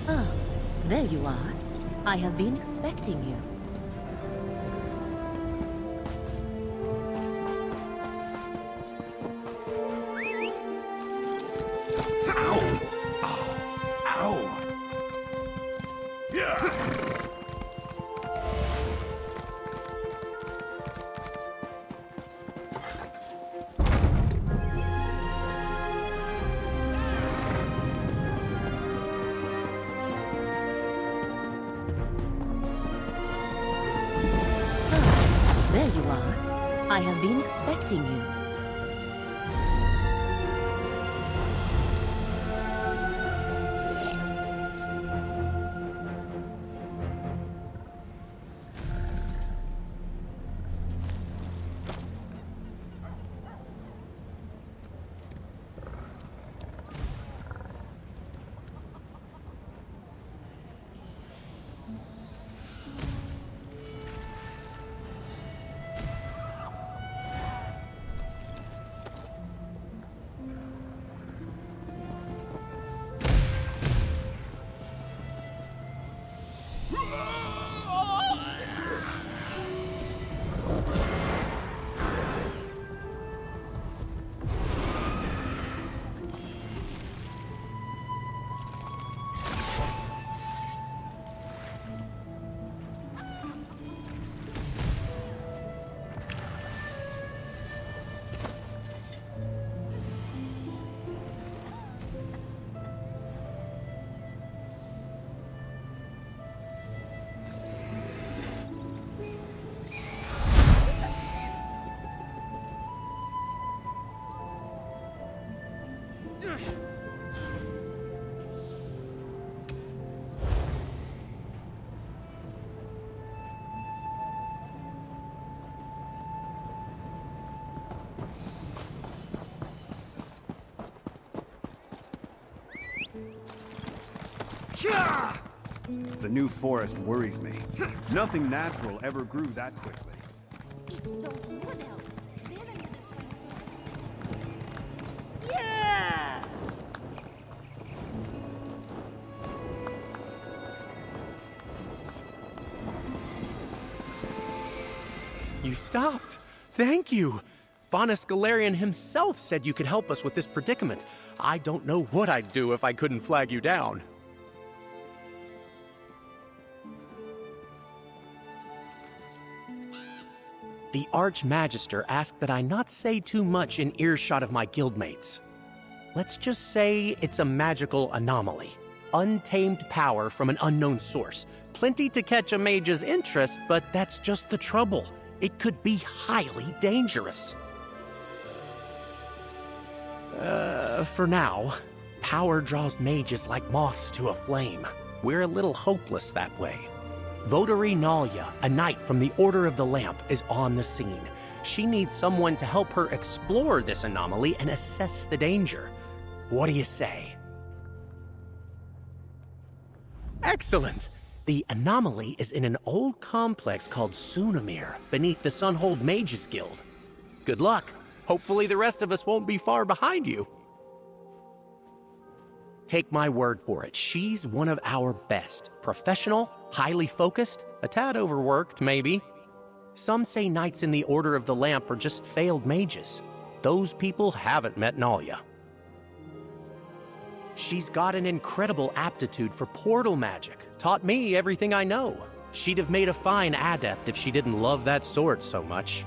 Oh, there you are. I have been expecting you. Ow! Oh, ow! Yeah! There you are. I have been expecting you. The new forest worries me. Nothing natural ever grew that quickly. Yeah! You stopped. Thank you. Faunus Galarian himself said you could help us with this predicament. I don't know what I'd do if I couldn't flag you down. The Archmagister asked that I not say too much in earshot of my guildmates. Let's just say it's a magical anomaly. Untamed power from an unknown source. Plenty to catch a mage's interest, but that's just the trouble. It could be highly dangerous. For now, power draws mages like moths to a flame. We're a little hopeless that way. Votary Nalia, a knight from the Order of the Lamp, is on the scene. She needs someone to help her explore this anomaly and assess the danger. What do you say? Excellent! The anomaly is in an old complex called Sunamir, beneath the Sunhold Mages Guild. Good luck. Hopefully the rest of us won't be far behind you. Take my word for it, she's one of our best. Professional, highly focused, a tad overworked, maybe. Some say knights in the Order of the Lamp are just failed mages. Those people haven't met Nalia. She's got an incredible aptitude for portal magic. Taught me everything I know. She'd have made a fine adept if she didn't love that sword so much.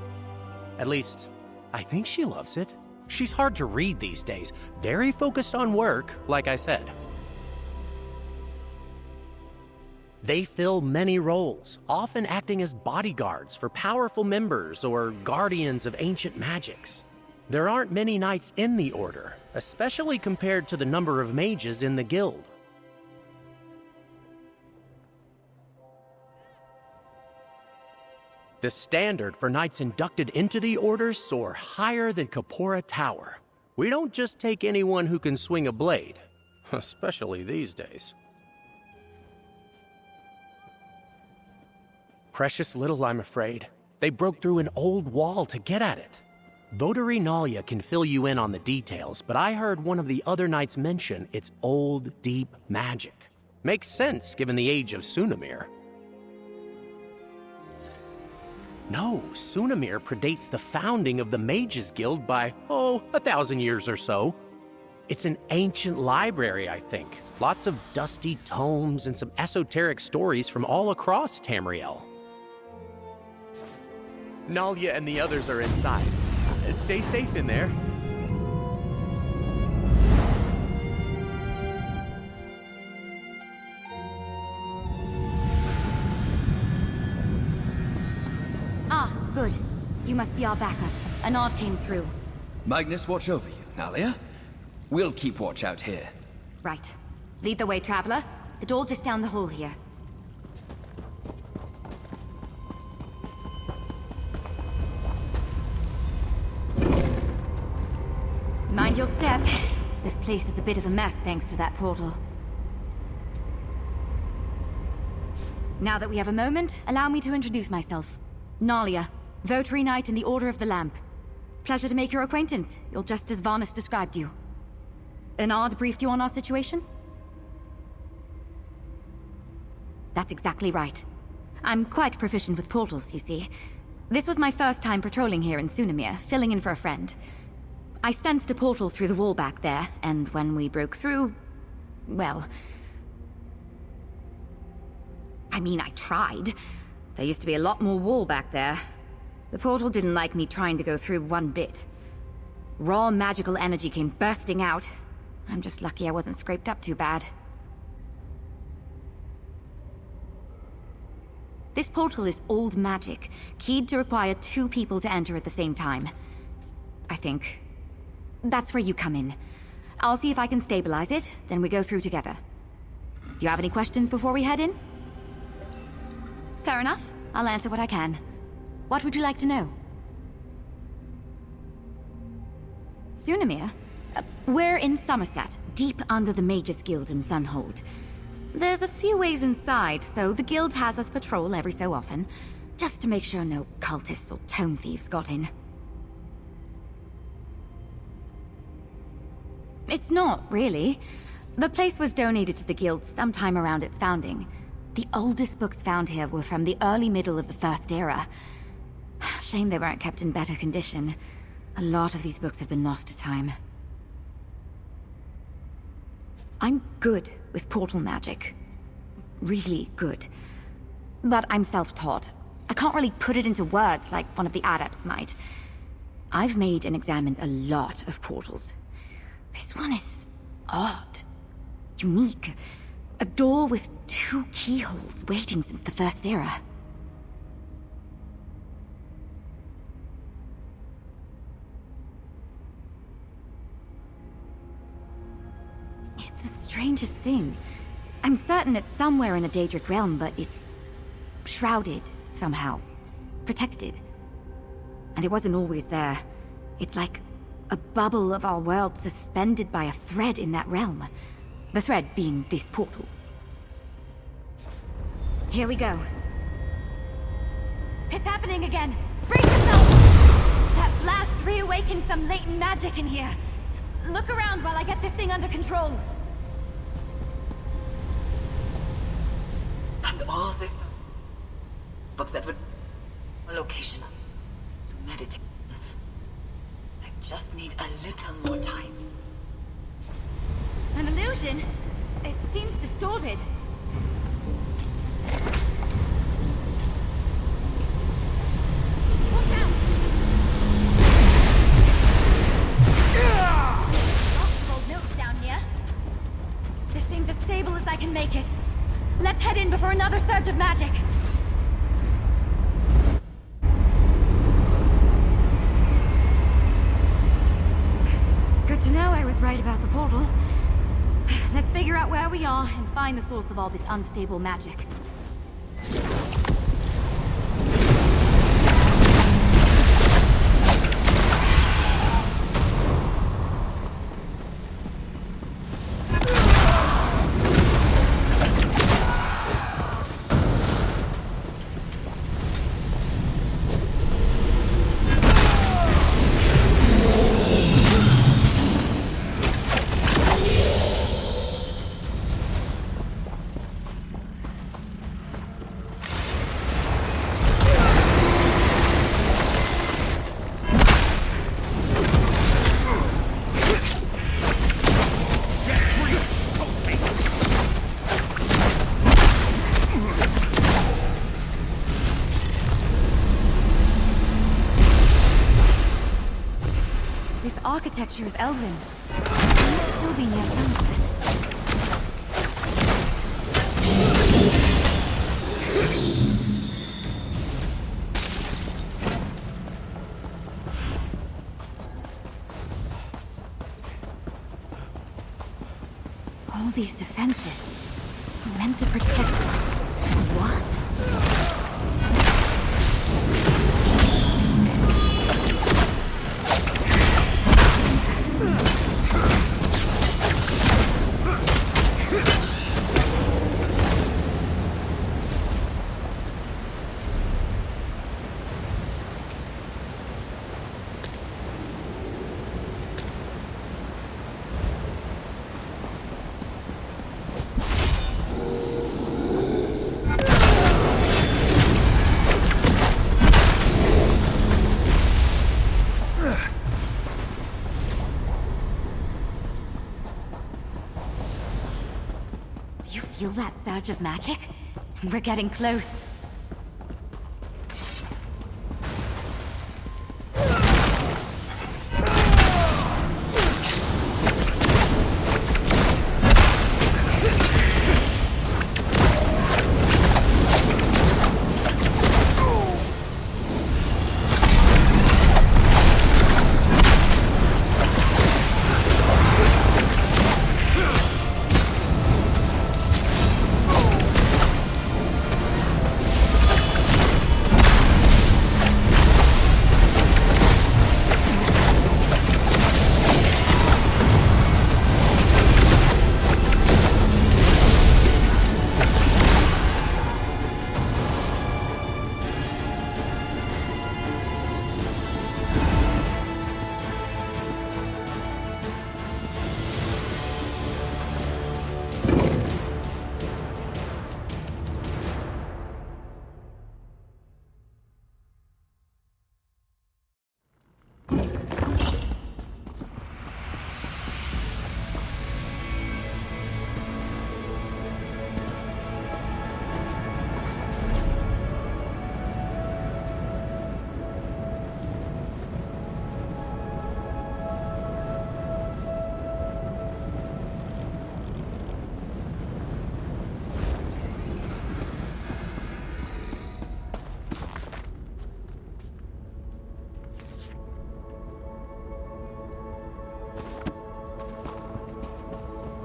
At least, I think she loves it. She's hard to read these days. Very focused on work, like I said. They fill many roles, often acting as bodyguards for powerful members or guardians of ancient magics. There aren't many knights in the Order, especially compared to the number of mages in the guild. The standard for knights inducted into the order soar higher than Kapora Tower. We don't just take anyone who can swing a blade, especially these days. Precious little, I'm afraid. They broke through an old wall to get at it. Votary Nalia can fill you in on the details, but I heard one of the other knights mention its old, deep magic. Makes sense, given the age of Sunamir. No, Sunamir predates the founding of the Mages Guild by, 1,000 years or so. It's an ancient library, I think. Lots of dusty tomes and some esoteric stories from all across Tamriel. Nalia and the others are inside. Stay safe in there. Ah, good. You must be our backup. A nod came through. Magnus, watch over you, Nalia. We'll keep watch out here. Right. Lead the way, traveler. The door just down the hall here. Mind your step. This place is a bit of a mess thanks to that portal. Now that we have a moment, allow me to introduce myself. Nalia, Votary Knight in the Order of the Lamp. Pleasure to make your acquaintance. You're just as Varnus described you. Enard briefed you on our situation? That's exactly right. I'm quite proficient with portals, you see. This was my first time patrolling here in Sunamir, filling in for a friend. I sensed a portal through the wall back there, and when we broke through... well... I mean, I tried. There used to be a lot more wall back there. The portal didn't like me trying to go through one bit. Raw magical energy came bursting out. I'm just lucky I wasn't scraped up too bad. This portal is old magic, keyed to require 2 people to enter at the same time. I think. That's where you come in. I'll see if I can stabilize it, then we go through together. Do you have any questions before we head in? Fair enough. I'll answer what I can. What would you like to know? Sunamir? We're in Somerset, deep under the Mages Guild in Sunhold. There's a few ways inside, so the guild has us patrol every so often, just to make sure no cultists or tome thieves got in. It's not, really. The place was donated to the guild sometime around its founding. The oldest books found here were from the early middle of the First Era. Shame they weren't kept in better condition. A lot of these books have been lost to time. I'm good with portal magic. Really good. But I'm self-taught. I can't really put it into words like one of the adepts might. I've made and examined a lot of portals. This one is odd. Unique. A door with 2 keyholes waiting since the First Era. It's the strangest thing. I'm certain it's somewhere in a Daedric realm, but it's shrouded somehow. Protected. And it wasn't always there. It's like a bubble of our world suspended by a thread in that realm. The thread being this portal. Here we go. It's happening again! Brace yourself! That blast reawakened some latent magic in here. Look around while I get this thing under control. And all this time, spoke that would a location to meditate. I just need a little more time. An illusion? It seems distorted. Watch out! Lots of old notes down here. This thing's as stable as I can make it. Let's head in before another surge of magic. Good to know I was right about the portal. Let's figure out where we are and find the source of all this unstable magic. architecture is elven. There might still be near some of it. All these defenses meant to protect what? Feel that surge of magic? We're getting close.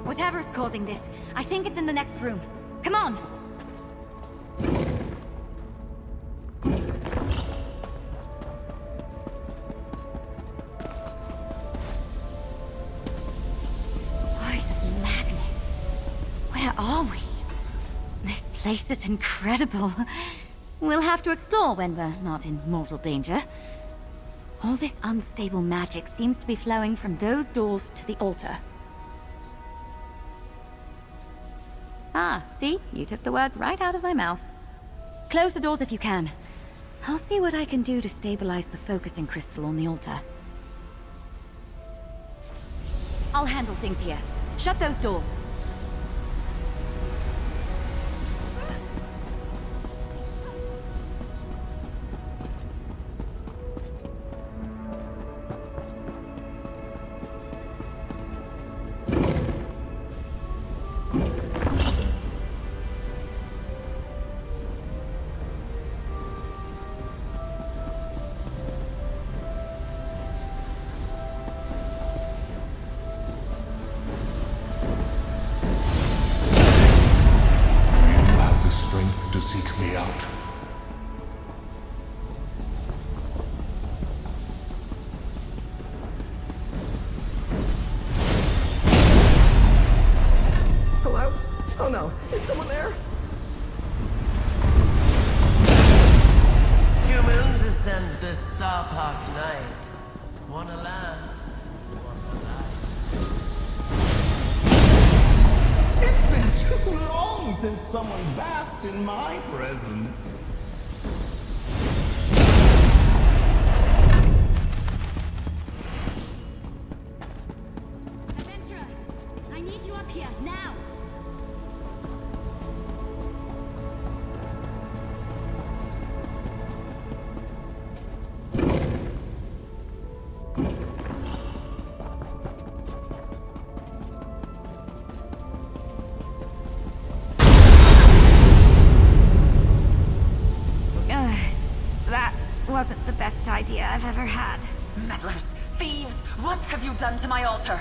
Whatever's causing this, I think it's in the next room. Come on! Voice of Magnus. Where are we? This place is incredible. We'll have to explore when we're not in mortal danger. All this unstable magic seems to be flowing from those doors to the altar. Ah, see? You took the words right out of my mouth. Close the doors if you can. I'll see what I can do to stabilize the focusing crystal on the altar. I'll handle things here. Shut those doors. Since someone basked in my presence. Adventurer, I need you up here, now! I've ever had. Meddlers! Thieves! What have you done to my altar?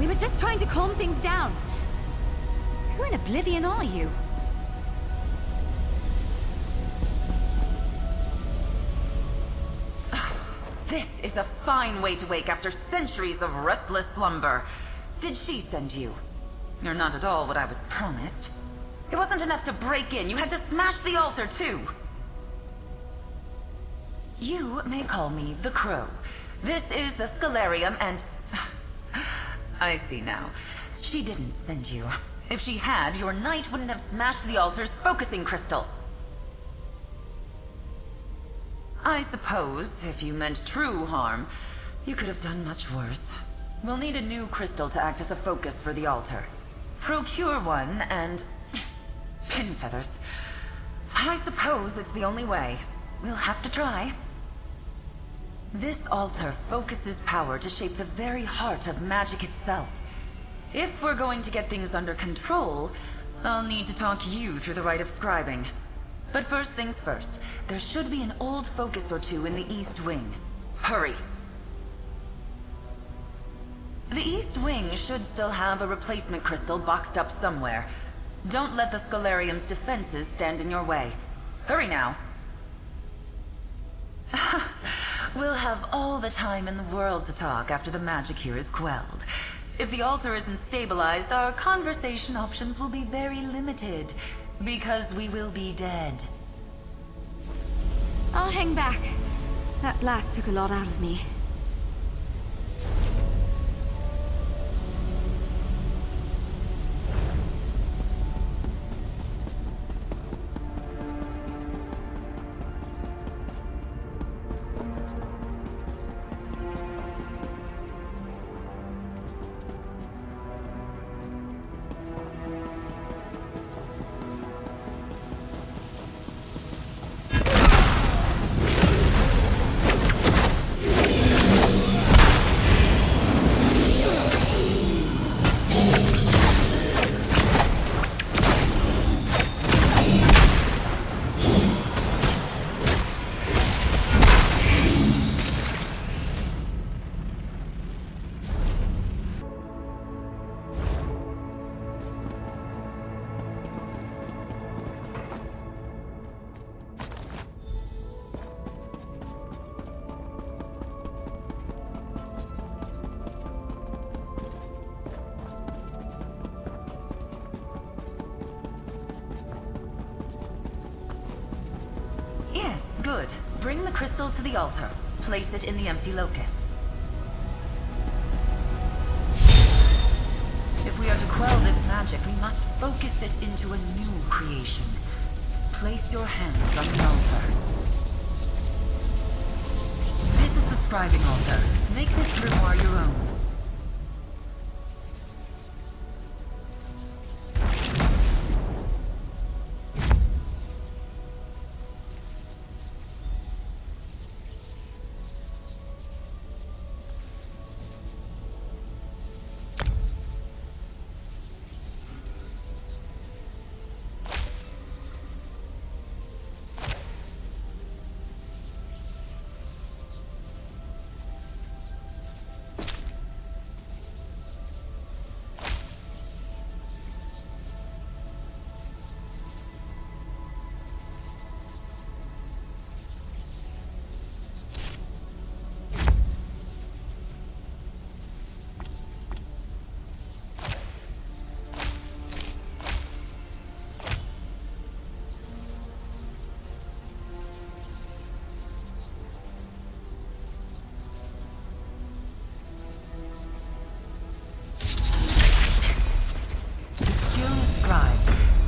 We were just trying to calm things down. Who in oblivion are you? This is a fine way to wake after centuries of restless slumber. Did she send you? You're not at all what I was promised. It wasn't enough to break in, you had to smash the altar too. You may call me the Crow. This is the Scalarium and... I see now. She didn't send you. If she had, your knight wouldn't have smashed the altar's focusing crystal. I suppose, if you meant true harm, you could have done much worse. We'll need a new crystal to act as a focus for the altar. Procure one, and... pin feathers. I suppose it's the only way. We'll have to try. This altar focuses power to shape the very heart of magic itself. If we're going to get things under control, I'll need to talk you through the rite of scribing. But first things first, there should be an old focus or two in the East Wing. Hurry! The East Wing should still have a replacement crystal boxed up somewhere. Don't let the Scalarium's defenses stand in your way. Hurry now! We'll have all the time in the world to talk after the magic here is quelled. If the altar isn't stabilized, our conversation options will be very limited. Because we will be dead. I'll hang back. That blast took a lot out of me. Good. Bring the crystal to the altar. Place it in the empty locus. If we are to quell this magic, we must focus it into a new creation. Place your hands on the altar. This is the scribing altar. Make this grimoire your own.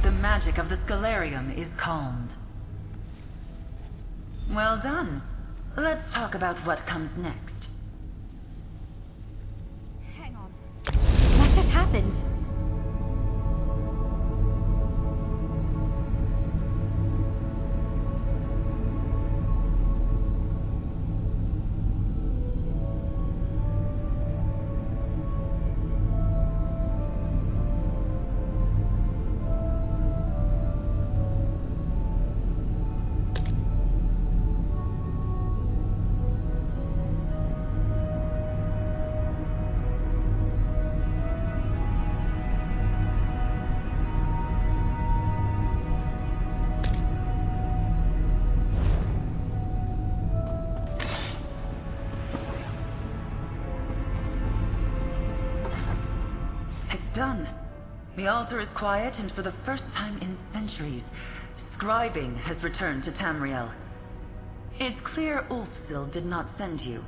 The magic of the Scalarium is calmed. Well done. Let's talk about what comes next. Hang on. What just happened? done. The altar is quiet, and for the first time in centuries, scribing has returned to Tamriel. It's clear Ulfsild did not send you,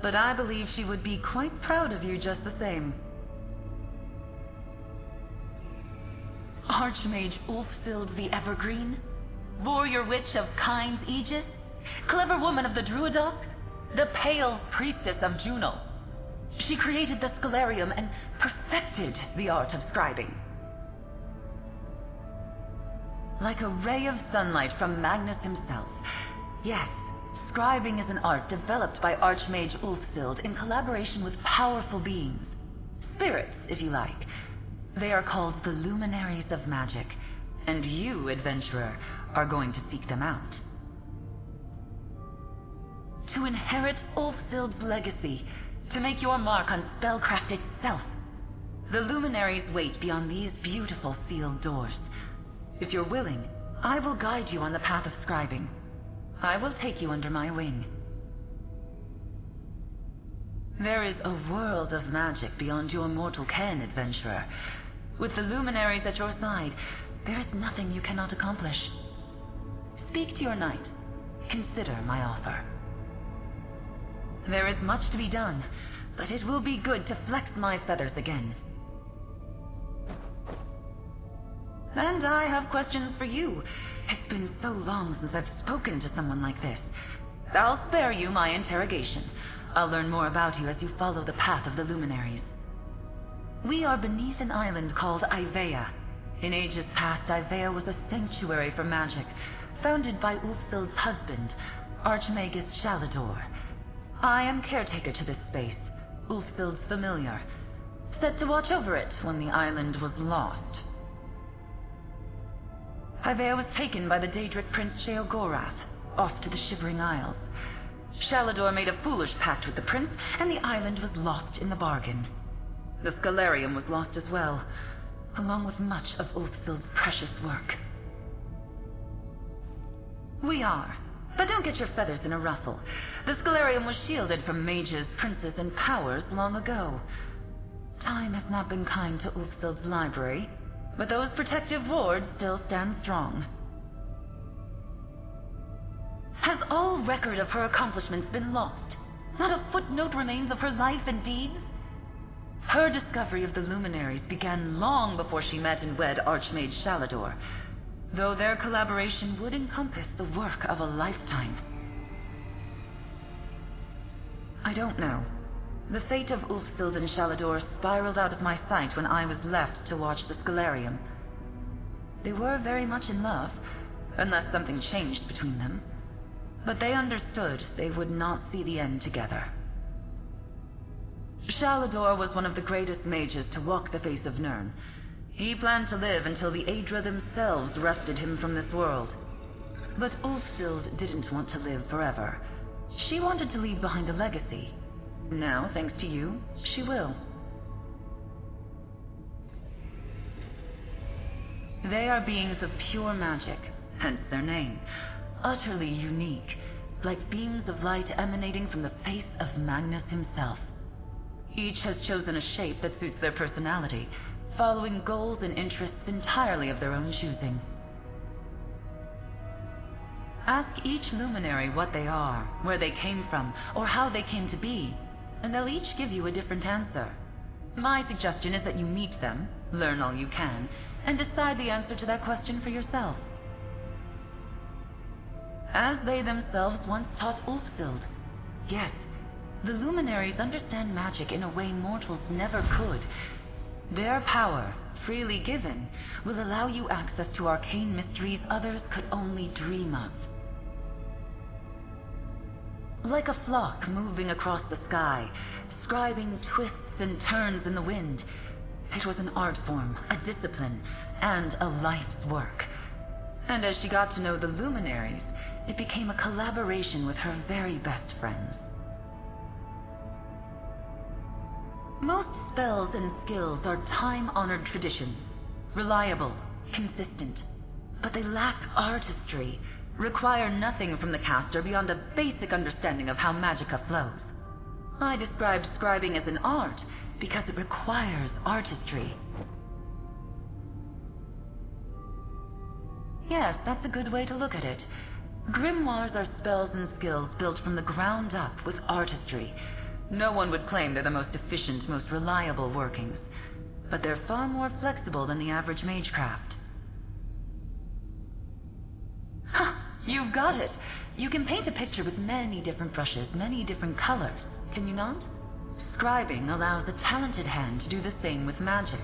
but I believe she would be quite proud of you just the same. Archmage Ulfsild the Evergreen? Warrior Witch of Kyne's Aegis? Clever woman of the Druidoc? The Pale's priestess of Juno? She created the Scalarium and perfected the art of scribing. Like a ray of sunlight from Magnus himself. Yes, scribing is an art developed by Archmage Ulfsild in collaboration with powerful beings. Spirits, if you like. They are called the Luminaries of Magic, and you, adventurer, are going to seek them out. To inherit Ulfsild's legacy, to make your mark on spellcraft itself. The Luminaries wait beyond these beautiful sealed doors. If you're willing, I will guide you on the path of scribing. I will take you under my wing. There is a world of magic beyond your mortal ken, adventurer. With the Luminaries at your side, there is nothing you cannot accomplish. Speak to your knight. Consider my offer. There is much to be done, but it will be good to flex my feathers again. And I have questions for you. It's been so long since I've spoken to someone like this. I'll spare you my interrogation. I'll learn more about you as you follow the path of the Luminaries. We are beneath an island called Ivea. In ages past, Ivea was a sanctuary for magic, founded by Ulfsild's husband, Archmagus Shalador. I am caretaker to this space, Ulfsild's familiar, set to watch over it when the island was lost. Ivea was taken by the Daedric Prince Sheogorath, off to the Shivering Isles. Shalador made a foolish pact with the prince, and the island was lost in the bargain. The Scalarium was lost as well, along with much of Ulfsild's precious work. We are. But don't get your feathers in a ruffle. The Scalarium was shielded from mages, princes, and powers long ago. Time has not been kind to Ulfsild's library, but those protective wards still stand strong. Has all record of her accomplishments been lost? Not a footnote remains of her life and deeds? Her discovery of the Luminaries began long before she met and wed Archmage Shalador, though their collaboration would encompass the work of a lifetime. I don't know. The fate of Ulfsild and Shalador spiraled out of my sight when I was left to watch the Scalarium. They were very much in love, unless something changed between them. But they understood they would not see the end together. Shalador was one of the greatest mages to walk the face of Nirn. He planned to live until the Aedra themselves wrested him from this world. But Ulfsild didn't want to live forever. She wanted to leave behind a legacy. Now, thanks to you, she will. They are beings of pure magic, hence their name. Utterly unique, like beams of light emanating from the face of Magnus himself. Each has chosen a shape that suits their personality, following goals and interests entirely of their own choosing. Ask each luminary what they are, where they came from, or how they came to be, and they'll each give you a different answer. My suggestion is that you meet them, learn all you can, and decide the answer to that question for yourself. As they themselves once taught Ulfsild. Yes, the luminaries understand magic in a way mortals never could. Their power, freely given, will allow you access to arcane mysteries others could only dream of. Like a flock moving across the sky, scribing twists and turns in the wind, it was an art form, a discipline, and a life's work. And as she got to know the luminaries, it became a collaboration with her very best friends. Most spells and skills are time-honored traditions, reliable, consistent, but they lack artistry, require nothing from the caster beyond a basic understanding of how magicka flows. I described scribing as an art, because it requires artistry. Yes, that's a good way to look at it. Grimoires are spells and skills built from the ground up with artistry. No one would claim they're the most efficient, most reliable workings, but they're far more flexible than the average magecraft. Ha! You've got it! You can paint a picture with many different brushes, many different colors, can you not? Scribing allows a talented hand to do the same with magic,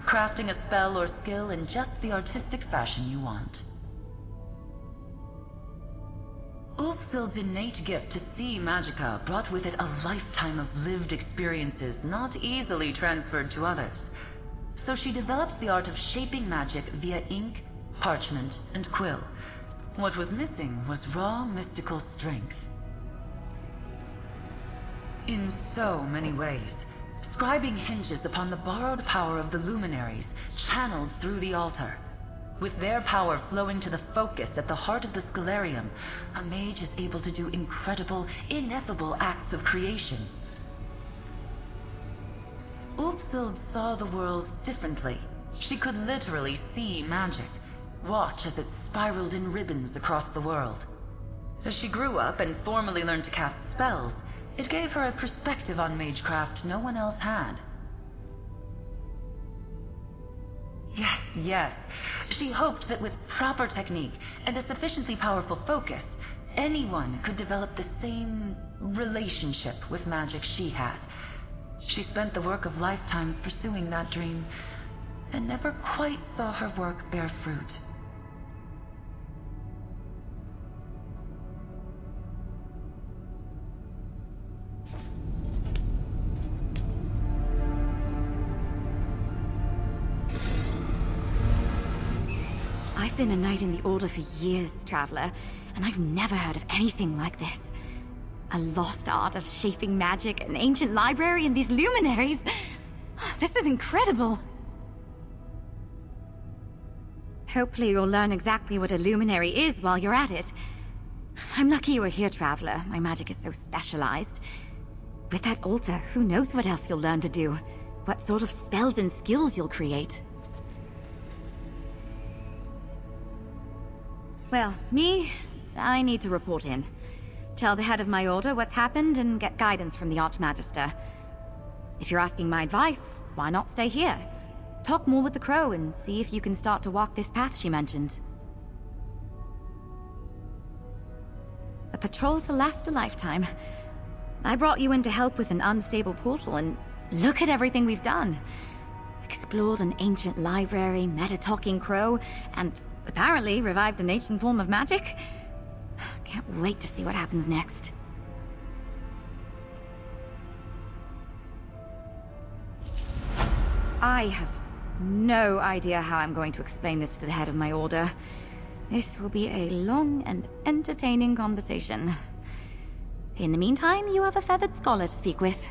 crafting a spell or skill in just the artistic fashion you want. Ulfsild's innate gift to see magicka brought with it a lifetime of lived experiences not easily transferred to others. So she developed the art of shaping magic via ink, parchment, and quill. What was missing was raw mystical strength. In so many ways, scribing hinges upon the borrowed power of the luminaries channeled through the altar. With their power flowing to the focus at the heart of the Scalarium, a mage is able to do incredible, ineffable acts of creation. Ulfsild saw the world differently. She could literally see magic, watch as it spiraled in ribbons across the world. As she grew up and formally learned to cast spells, it gave her a perspective on magecraft no one else had. Yes. She hoped that with proper technique and a sufficiently powerful focus, anyone could develop the same relationship with magic she had. She spent the work of lifetimes pursuing that dream, and never quite saw her work bear fruit. I've been a knight in the Order for years, Traveler, and I've never heard of anything like this. A lost art of shaping magic, an ancient library, and these luminaries. This is incredible. Hopefully you'll learn exactly what a luminary is while you're at it. I'm lucky you were here, Traveler. My magic is so specialized. With that altar, who knows what else you'll learn to do? What sort of spells and skills you'll create? Well, I need to report in. Tell the head of my order what's happened and get guidance from the Archmagister. If you're asking my advice, why not stay here? Talk more with the Crow and see if you can start to walk this path she mentioned. A patrol to last a lifetime. I brought you in to help with an unstable portal, and look at everything we've done. Explored an ancient library, met a talking crow, and apparently revived an ancient form of magic. Can't wait to see what happens next. I have no idea how I'm going to explain this to the head of my order. This will be a long and entertaining conversation. In the meantime, you have a feathered scholar to speak with.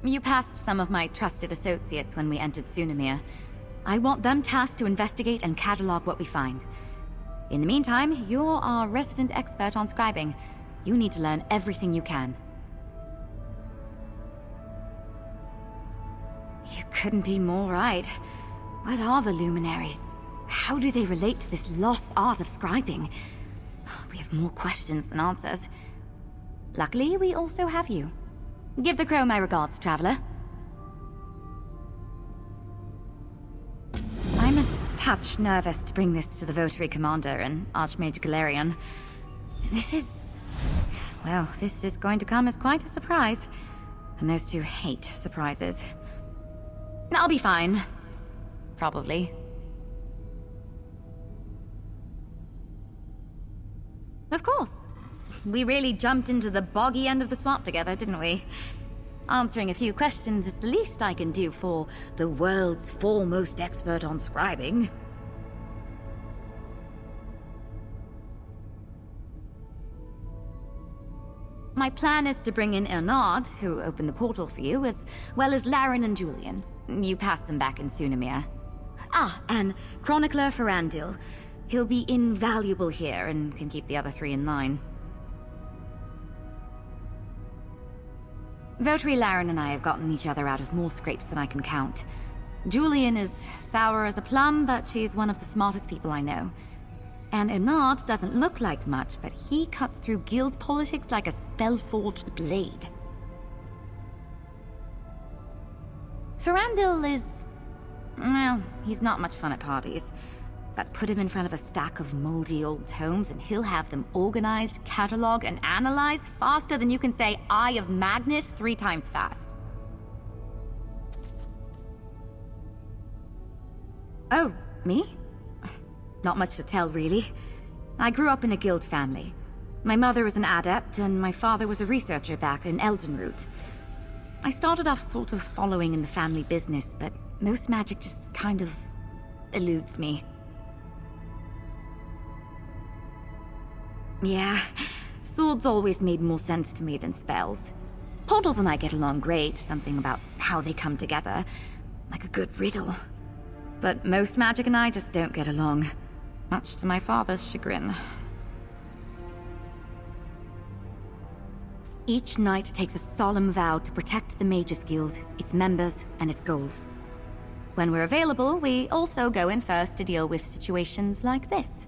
You passed some of my trusted associates when we entered Sunamir. I want them tasked to investigate and catalog what we find. In the meantime, you're our resident expert on scribing. You need to learn everything you can. You couldn't be more right. What are the luminaries? How do they relate to this lost art of scribing? We have more questions than answers. Luckily, we also have you. Give the Crow my regards, Traveler. I'm a touch nervous to bring this to the Votary Commander and Archmage Galarian. This is going to come as quite a surprise. And those two hate surprises. I'll be fine. Probably. Of course. We really jumped into the boggy end of the swamp together, didn't we? Answering a few questions is the least I can do for the world's foremost expert on scribing. My plan is to bring in Ernard, who opened the portal for you, as well as Laren and Julian. You passed them back in Sunamir. And Chronicler Ferandil. He'll be invaluable here and can keep the other three in line. Votary Laren and I have gotten each other out of more scrapes than I can count. Julian is sour as a plum, but she's one of the smartest people I know. And Imad doesn't look like much, but he cuts through guild politics like a spell-forged blade. Ferandil is... well, he's not much fun at parties. But put him in front of a stack of moldy old tomes and he'll have them organized, cataloged, and analyzed faster than you can say Eye of Magnus 3 times fast. Oh, me? Not much to tell, really. I grew up in a guild family. My mother was an adept, and my father was a researcher back in Eldenroot. I started off sort of following in the family business, but most magic just kind of eludes me. Yeah, swords always made more sense to me than spells. Portals and I get along great, something about how they come together, like a good riddle. But most magic and I just don't get along, much to my father's chagrin. Each knight takes a solemn vow to protect the Mages Guild, its members, and its goals. When we're available, we also go in first to deal with situations like this,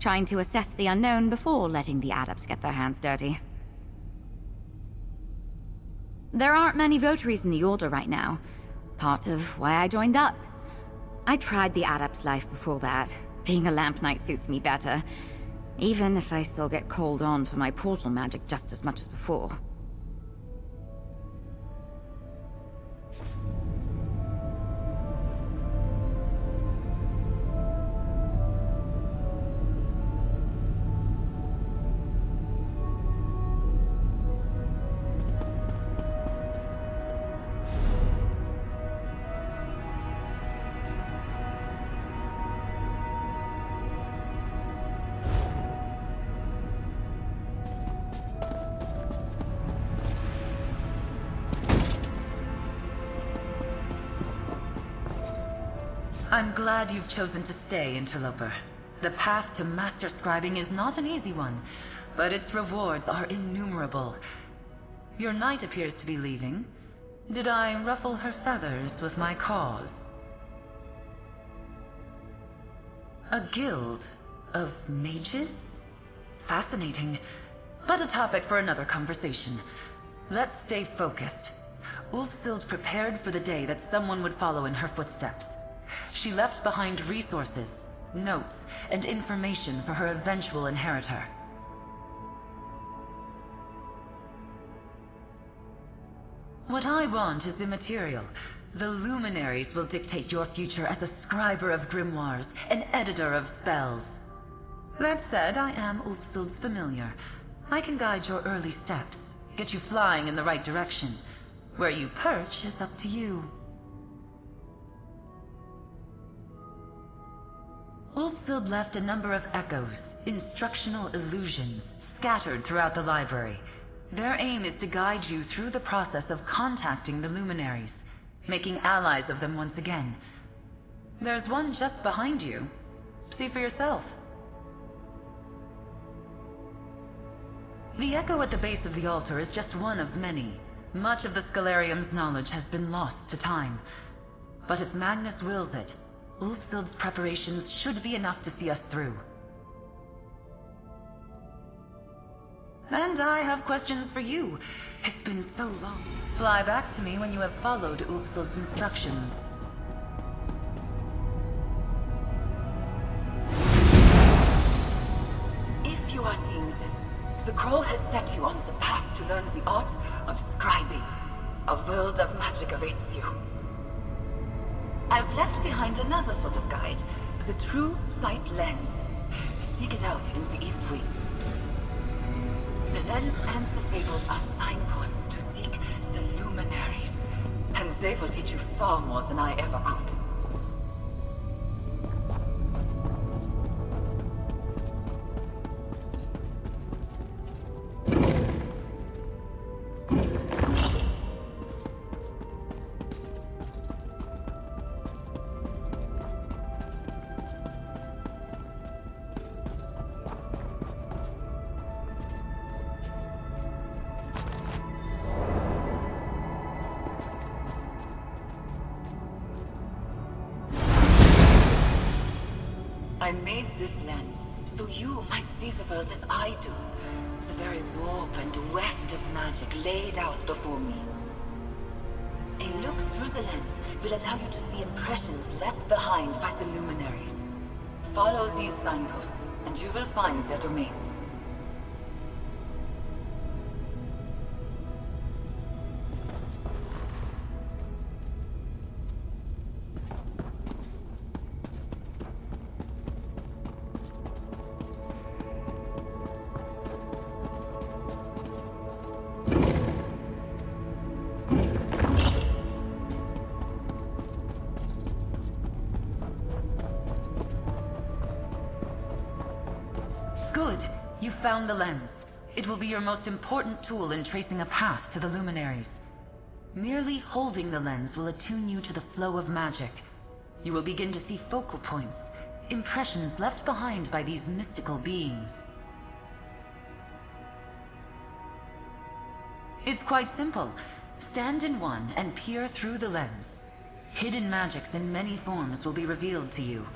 trying to assess the unknown before letting the adepts get their hands dirty. There aren't many votaries in the Order right now, part of why I joined up. I tried the adept's life before that. Being a lamp knight suits me better, even if I still get called on for my portal magic just as much as before. I'm glad you've chosen to stay, Interloper. The path to master scribing is not an easy one, but its rewards are innumerable. Your knight appears to be leaving. Did I ruffle her feathers with my cause? A guild of mages? Fascinating, but a topic for another conversation. Let's stay focused. Ulfsild prepared for the day that someone would follow in her footsteps. She left behind resources, notes, and information for her eventual inheritor. What I want is immaterial. The luminaries will dictate your future as a scriber of grimoires, an editor of spells. That said, I am Ulfsild's familiar. I can guide your early steps, get you flying in the right direction. Where you perch is up to you. Ulfsild left a number of echoes, instructional illusions, scattered throughout the library. Their aim is to guide you through the process of contacting the luminaries, making allies of them once again. There's one just behind you. See for yourself. The echo at the base of the altar is just one of many. Much of the Scalarium's knowledge has been lost to time. But if Magnus wills it, Ulfsild's preparations should be enough to see us through. And I have questions for you. It's been so long. Fly back to me when you have followed Ulfsild's instructions. If you are seeing this, the Scroll has set you on the path to learn the art of scribing. A world of magic awaits you. I've left behind another sort of guide, the True Sight Lens. Seek it out in the East Wing. The lens and the fables are signposts to seek the luminaries, and they will teach you far more than I ever could. made this lens so you might see the world as I do. The very warp and weft of magic laid out before me. A look through the lens will allow you to see impressions left behind by the luminaries. Follow these signposts, and you will find their domains. Good. You found the lens. It will be your most important tool in tracing a path to the luminaries. Merely holding the lens will attune you to the flow of magic. You will begin to see focal points, impressions left behind by these mystical beings. It's quite simple. Stand in one and peer through the lens. Hidden magics in many forms will be revealed to you.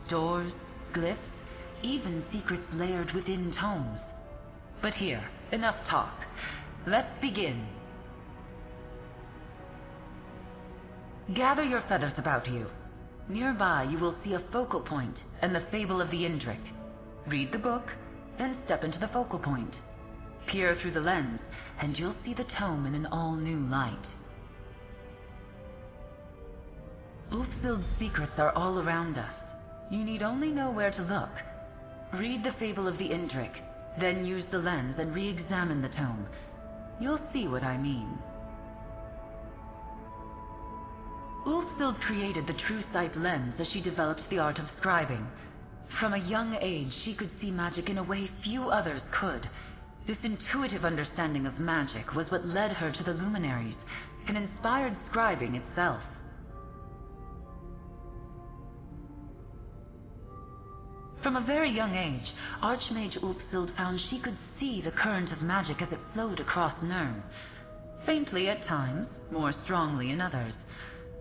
Doors, glyphs, even secrets layered within tomes. But here, enough talk. Let's begin. Gather your feathers about you. Nearby you will see a focal point and the Fable of the Indrik. Read the book, then step into the focal point. Peer through the lens, and you'll see the tome in an all-new light. Ulfsild's secrets are all around us. You need only know where to look. Read the Fable of the Indrik, then use the lens and re-examine the tome. You'll see what I mean. Ulfsild created the True Sight lens as she developed the art of scribing. From a young age, she could see magic in a way few others could. This intuitive understanding of magic was what led her to the luminaries, and inspired scribing itself. From a very young age, Archmage Ulfsild found she could see the current of magic as it flowed across Nirn. Faintly at times, more strongly in others.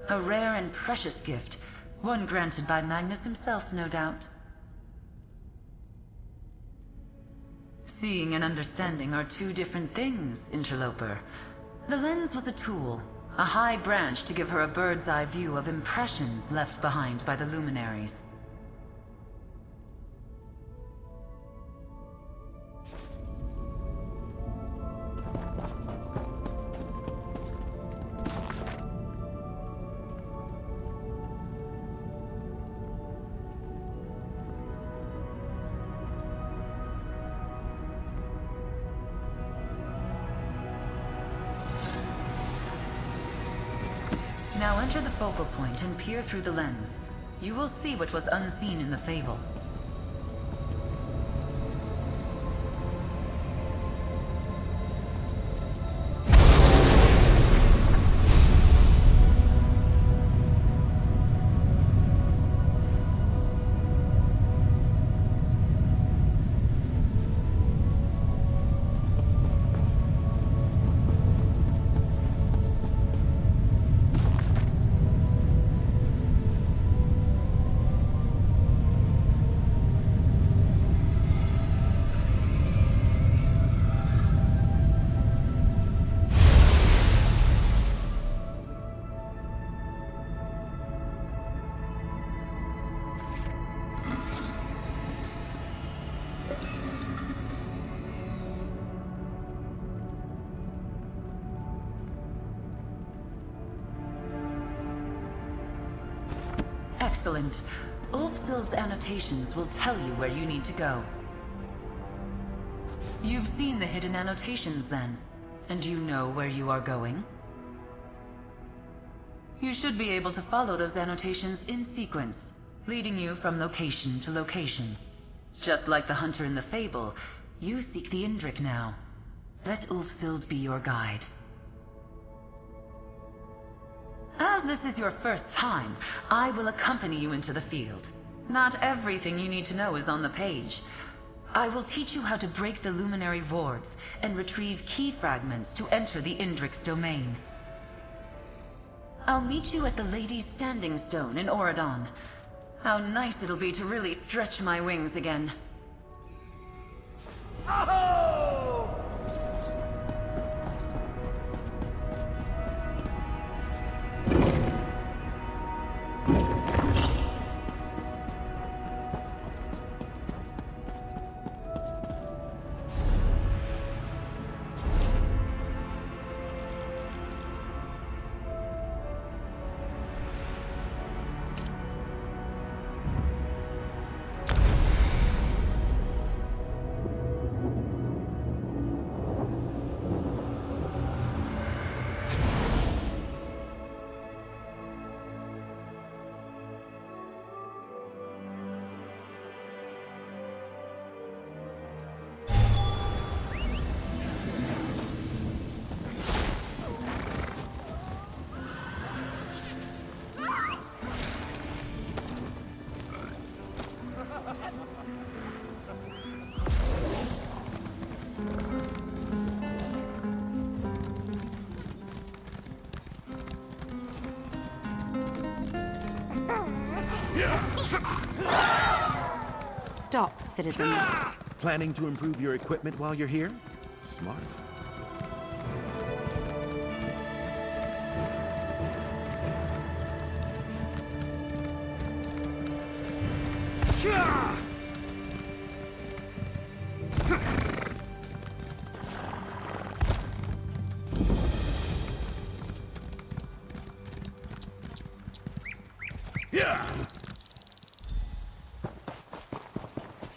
A rare and precious gift, one granted by Magnus himself, no doubt. Seeing and understanding are two different things, interloper. The lens was a tool, a high branch to give her a bird's-eye view of impressions left behind by the luminaries. Now enter the focal point and peer through the lens. You will see what was unseen in the fable. Excellent. Ulfsild's annotations will tell you where you need to go. You've seen the hidden annotations then, and you know where you are going? You should be able to follow those annotations in sequence, leading you from location to location. Just like the hunter in the fable, you seek the Indrik now. Let Ulfsild be your guide. As this is your first time, I will accompany you into the field. Not everything you need to know is on the page. I will teach you how to break the luminary wards and retrieve key fragments to enter the Indrik's domain. I'll meet you at the Lady's Standing Stone in Oradon. How nice it'll be to really stretch my wings again. Stop, citizen. Planning to improve your equipment while you're here? Smart.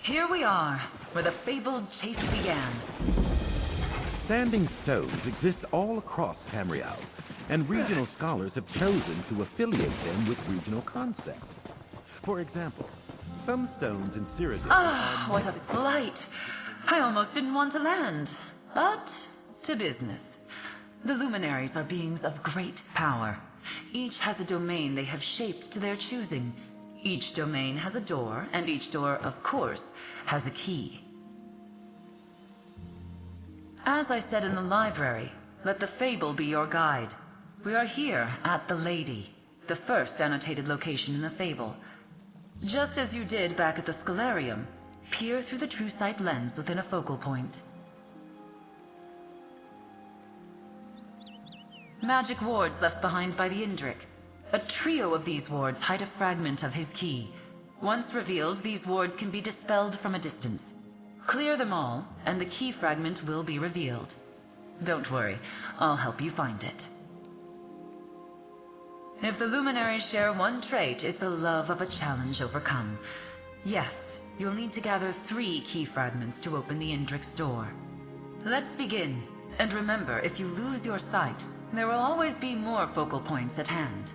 Here we are, where the fabled chase began. Standing stones exist all across Tamriel, and regional scholars have chosen to affiliate them with regional concepts. For example, some stones in Cyrodiil What a flight! I almost didn't want to land. But, to business. The luminaries are beings of great power. Each has a domain they have shaped to their choosing. Each domain has a door, and each door, of course, has a key. As I said in the library, let the fable be your guide. We are here at the Lady, the first annotated location in the fable. Just as you did back at the Scholarium, peer through the true sight lens within a focal point. Magic wards left behind by the Indrik. A trio of these wards hide a fragment of his key. Once revealed, these wards can be dispelled from a distance. Clear them all, and the key fragment will be revealed. Don't worry, I'll help you find it. If the luminaries share one trait, it's a love of a challenge overcome. Yes, you'll need to gather 3 key fragments to open the Indrik's door. Let's begin, and remember, if you lose your sight, there will always be more focal points at hand.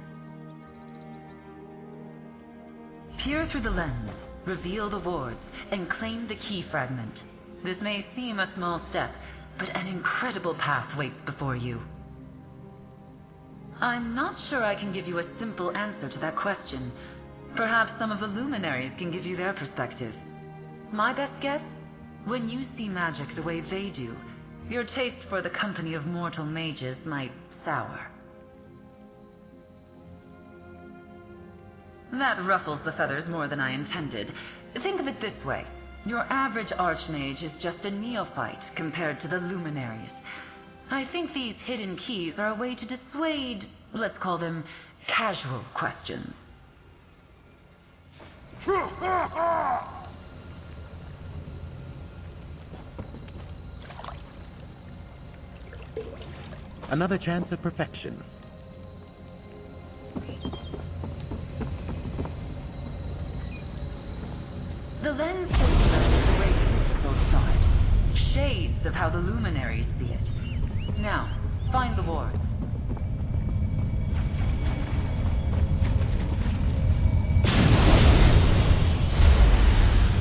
Peer through the lens, reveal the wards, and claim the key fragment. This may seem a small step, but an incredible path waits before you. I'm not sure I can give you a simple answer to that question. Perhaps some of the luminaries can give you their perspective. My best guess? When you see magic the way they do, your taste for the company of mortal mages might sour. That ruffles the feathers more than I intended. Think of it this way. Your average archmage is just a neophyte compared to the luminaries. I think these hidden keys are a way to dissuade, let's call them, casual questions. Another chance at perfection. The lens shows you magic the way you so saw it. Shades of how the luminaries see it. Now, find the wards.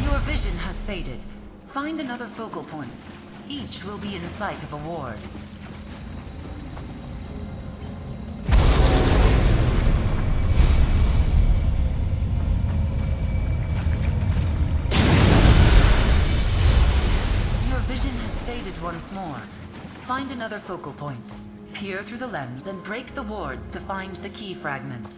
Your vision has faded. Find another focal point. Each will be in sight of a ward. Once more. Find another focal point. Peer through the lens and break the wards to find the key fragment.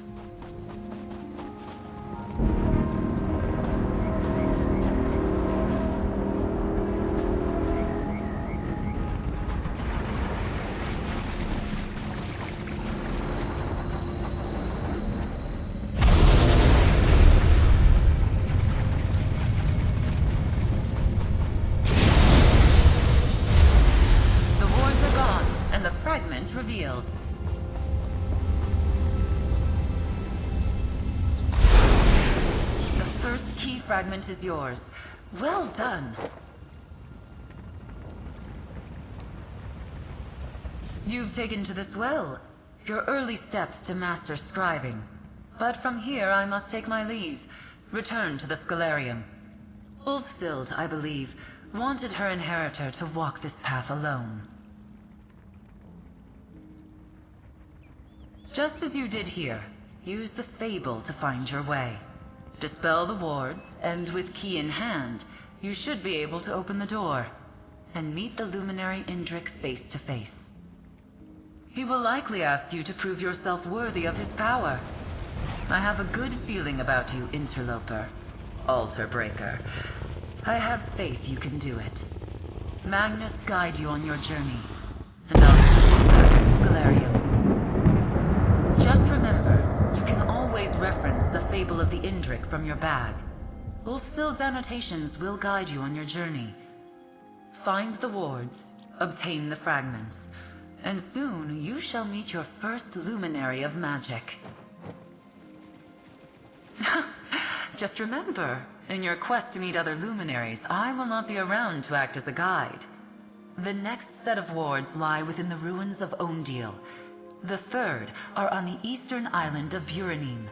revealed. The first key fragment is yours. Well done. You've taken to this well. Your early steps to master scribing. But from here I must take my leave. Return to the Scalarium. Ulfsild, I believe, wanted her inheritor to walk this path alone. Just as you did here, use the fable to find your way. Dispel the wards, and with key in hand, you should be able to open the door and meet the luminary Indrik face to face. He will likely ask you to prove yourself worthy of his power. I have a good feeling about you, interloper. Altar breaker. I have faith you can do it. Magnus guide you on your journey, and I'll see you back at the Scalarium. Just remember, you can always reference the Fable of the Indrik from your bag. Ulfsild's annotations will guide you on your journey. Find the wards, obtain the fragments, and soon you shall meet your first luminary of magic. Just remember, in your quest to meet other luminaries, I will not be around to act as a guide. The next set of wards lie within the ruins of Omdil. The third are on the eastern island of Buranim.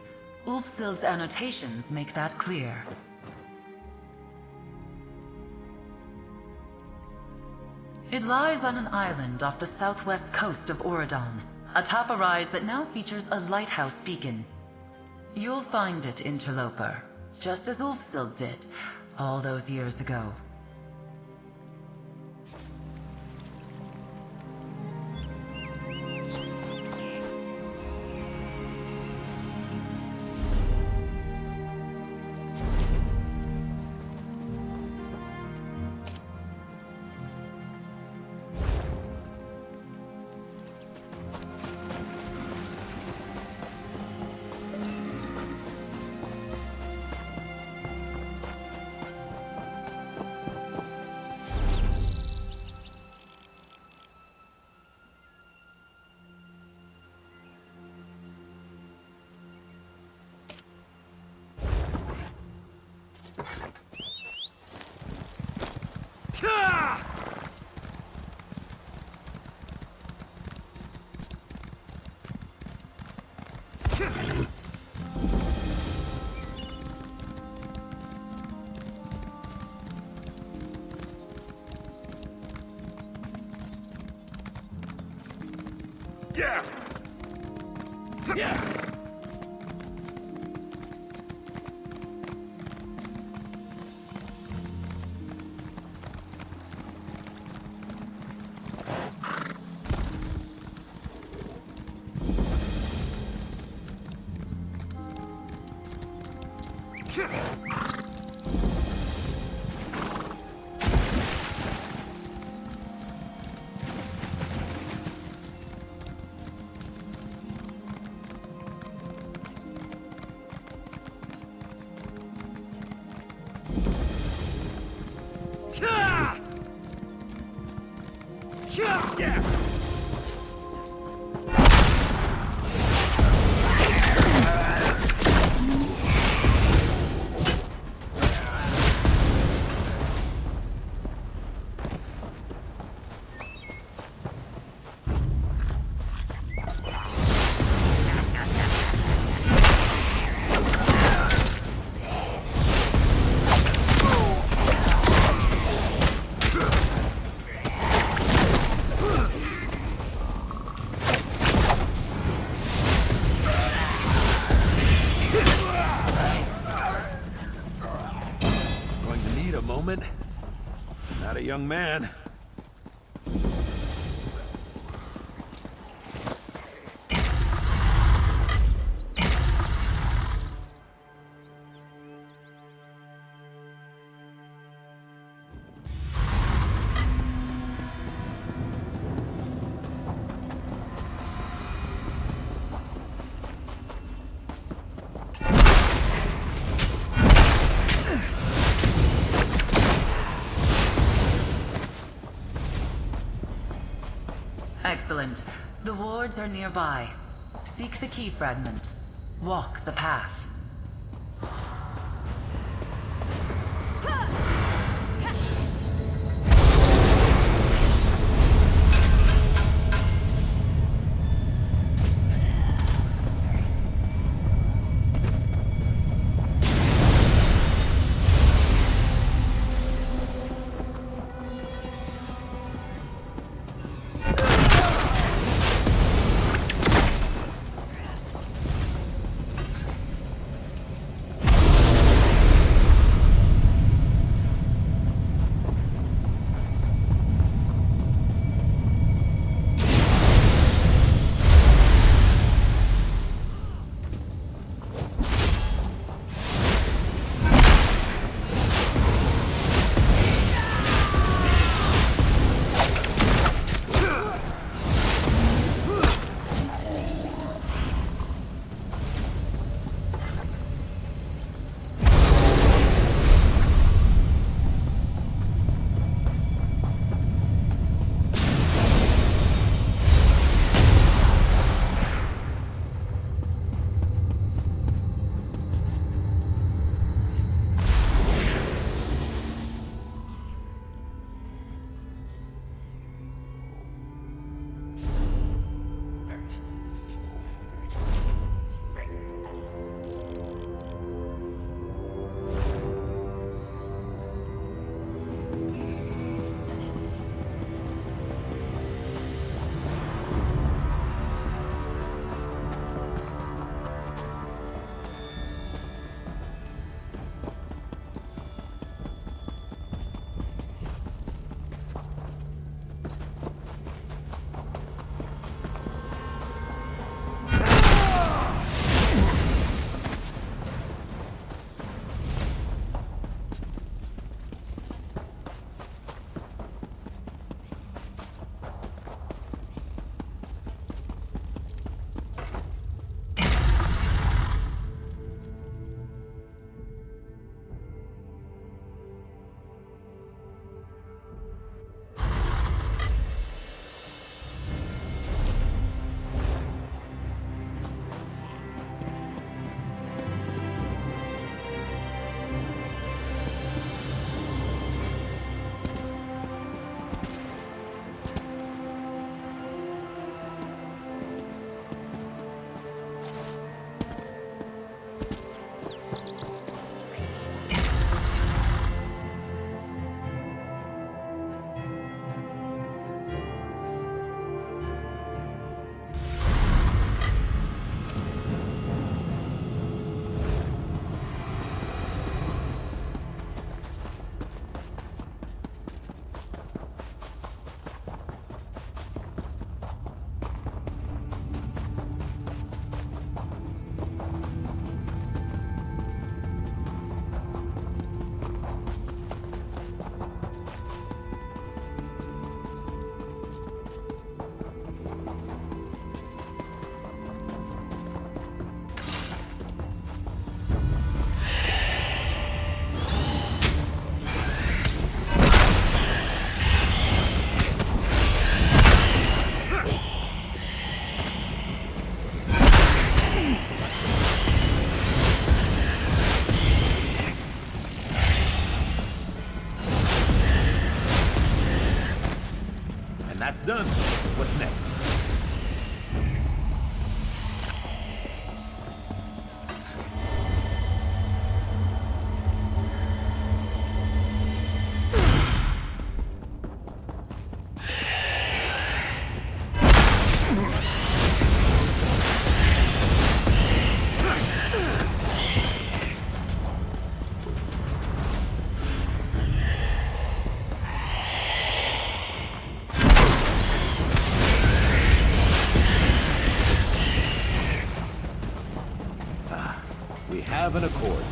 Ulfsild's annotations make that clear. It lies on an island off the southwest coast of Oradon, atop a rise that now features a lighthouse beacon. You'll find it, interloper, just as Ulfsild did, all those years ago. Yeah! Yeah! Not a young man. Excellent. The wards are nearby. Seek the key fragment. Walk the path. That's done. What's next? We have an accord.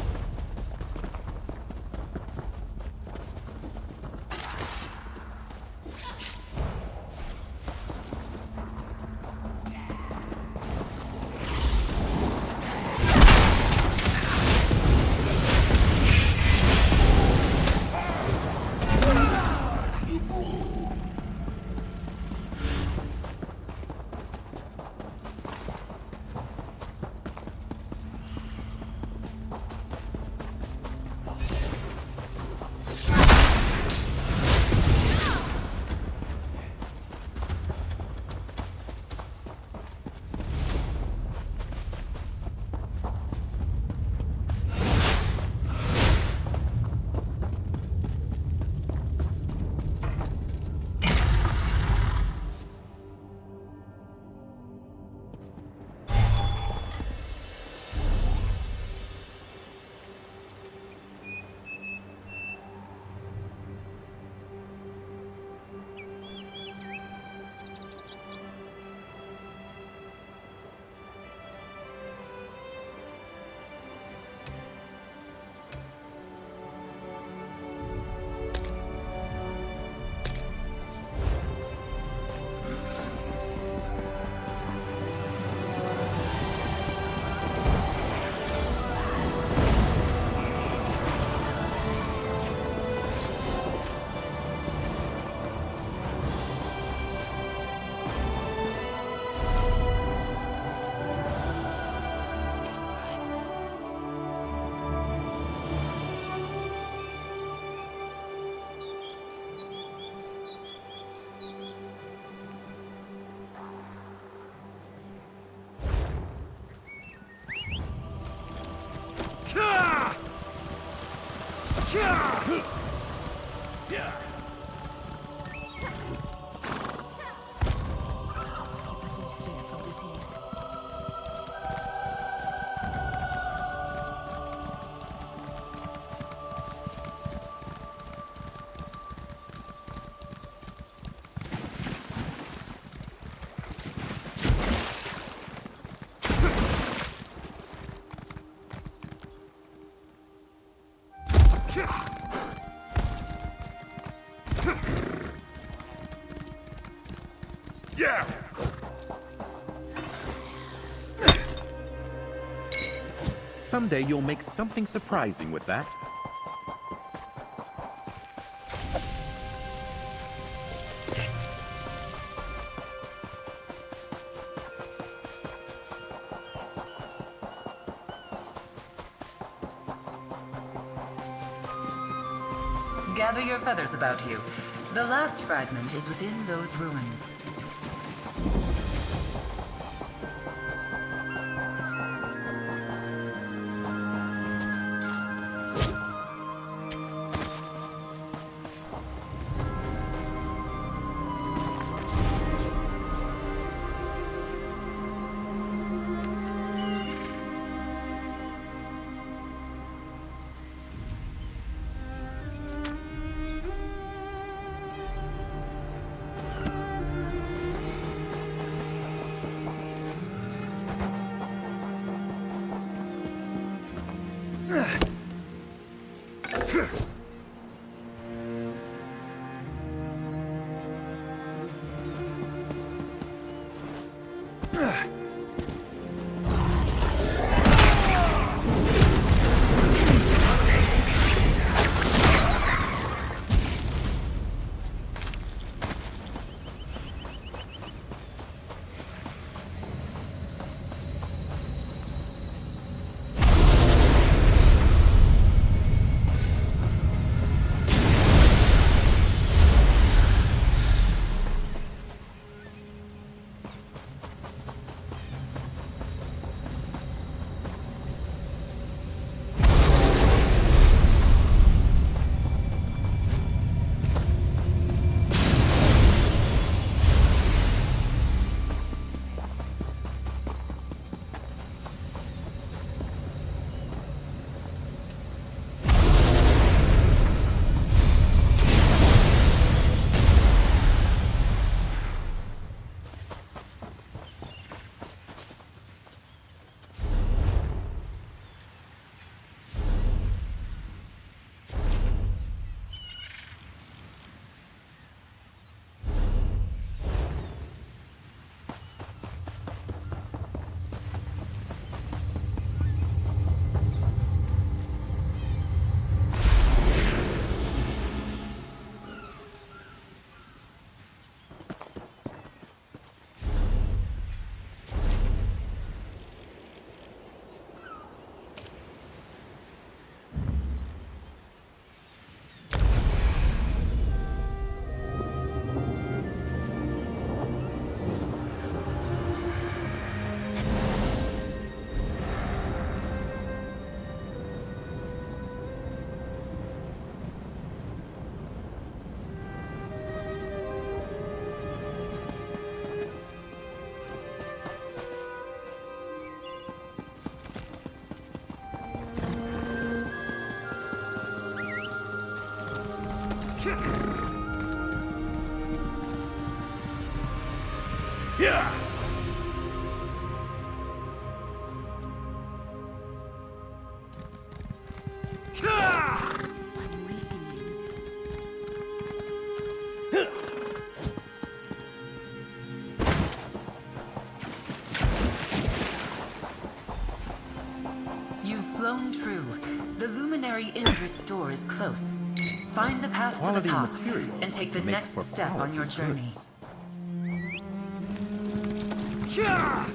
Let's keep us all safe from disease. Yeah! Someday you'll make something surprising with that. Gather your feathers about you. The last fragment is within those ruins. You've flown true. The luminary Indrit's door is close. Find the path to the top and take the next step on your journey. Yeah!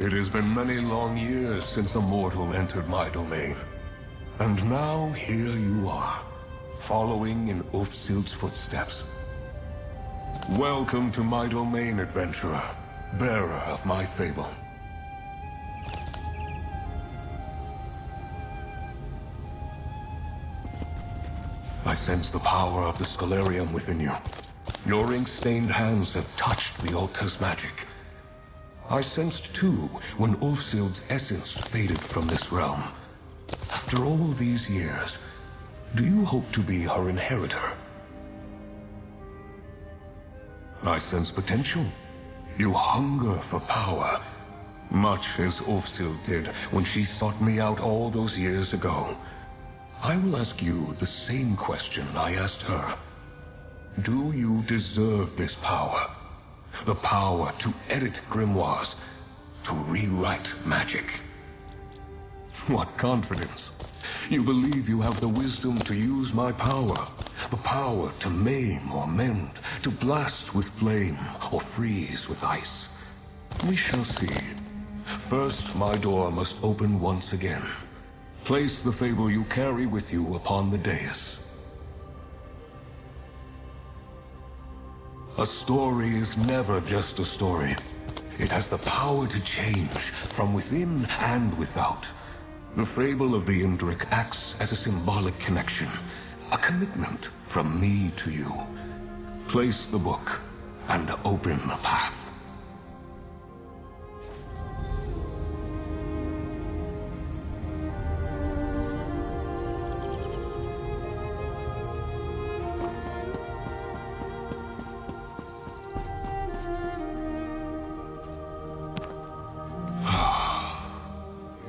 It has been many long years since a mortal entered my domain. And now here you are, following in Ulfsild's footsteps. Welcome to my domain, adventurer, bearer of my fable. I sense the power of the Scholarium within you. Your ink-stained hands have touched the altar's magic. I sensed too when Ulfsild's essence faded from this realm. After all these years, do you hope to be her inheritor? I sense potential. You hunger for power, much as Ulfsild did when she sought me out all those years ago. I will ask you the same question I asked her. Do you deserve this power? The power to edit grimoires, to rewrite magic. What confidence! You believe you have the wisdom to use my power. The power to maim or mend, to blast with flame or freeze with ice. We shall see. First, my door must open once again. Place the fable you carry with you upon the dais. A story is never just a story. It has the power to change from within and without. The fable of the Indrik acts as a symbolic connection, a commitment from me to you. Place the book and open the path.